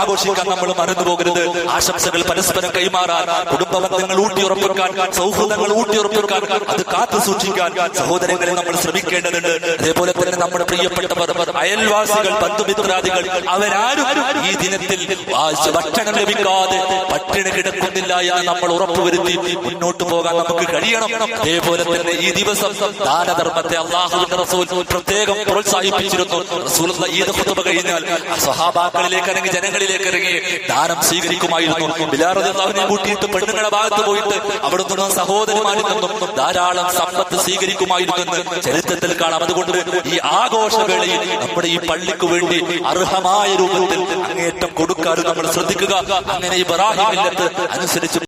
ആഘോഷിക്കാൻ നമ്മൾ മറന്നു പോകരുത്. ആശംസകൾ പരസ്പരം കൈമാറാൻ, കുടുംബ ബന്ധങ്ങൾ ഊട്ടിയുറപ്പിക്കാൻ, സൗഹൃദങ്ങൾ ഊട്ടിയുറപ്പിക്കാൻ, അത് കാത്തു സൂക്ഷിക്കാൻ സഹോദരങ്ങളെ നമ്മൾ ശ്രമിക്കേണ്ടതുണ്ട്. അതേപോലെ തന്നെ നമ്മുടെ പ്രിയപ്പെട്ടവർ, അയൽവാസികൾ, ബന്ധുമിത്രാദികൾ, അവരാരും ഈ ദിനത്തിൽ ഭക്ഷണം ലഭിക്കാതെ പട്ടിണി കിടക്കുന്നില്ല എന്ന് നമ്മൾ ഉറപ്പുവരുത്തി മുന്നോട്ട് പോകാൻ നമുക്ക് കഴിയണം. അതേപോലെ തന്നെ ഈ ദിവസം ദാനധർമ്മത്തെ അല്ലാഹുവിന്റെ റസൂൽ പ്രത്യേകം പ്രോത്സാഹിപ്പിച്ചിരുന്നു. റസൂലുള്ളാഹി ഈദ് ഖുതുബ കഴിഞ്ഞാൽ സഹാബാക്കളിലേക്ക് ഇറങ്ങി, ജനങ്ങളിലേക്ക് ഇറങ്ങി ദാനം സ്വീകരിക്കുമായിരുന്നു. ബിലാൽ റളിയല്ലാഹു അൻഹു കൂട്ടിയിട്ട് പെണ്ണുങ്ങളുടെ ഭാഗത്ത് പോയിട്ട് അവിടെ നിന്നും സഹോദരിമാരിൽ നിന്നും ധാരാളം സമ്പത്ത് സ്വീകരിക്കുമായിരുന്നെന്ന് ചരിത്രത്തിൽ കാണാം. അതുകൊണ്ട് ഈ ആഘോഷവേളയിൽ നമ്മുടെ ഈ പള്ളിക്ക് വേണ്ടി അർഹമായ രൂപത്തിൽ അങ്ങേയറ്റം കൊടുക്കാനും നമ്മൾ ശ്രദ്ധിക്കുക. അങ്ങനെ ഇബ്രാഹിം മില്ലത്ത് അനുസരിച്ച്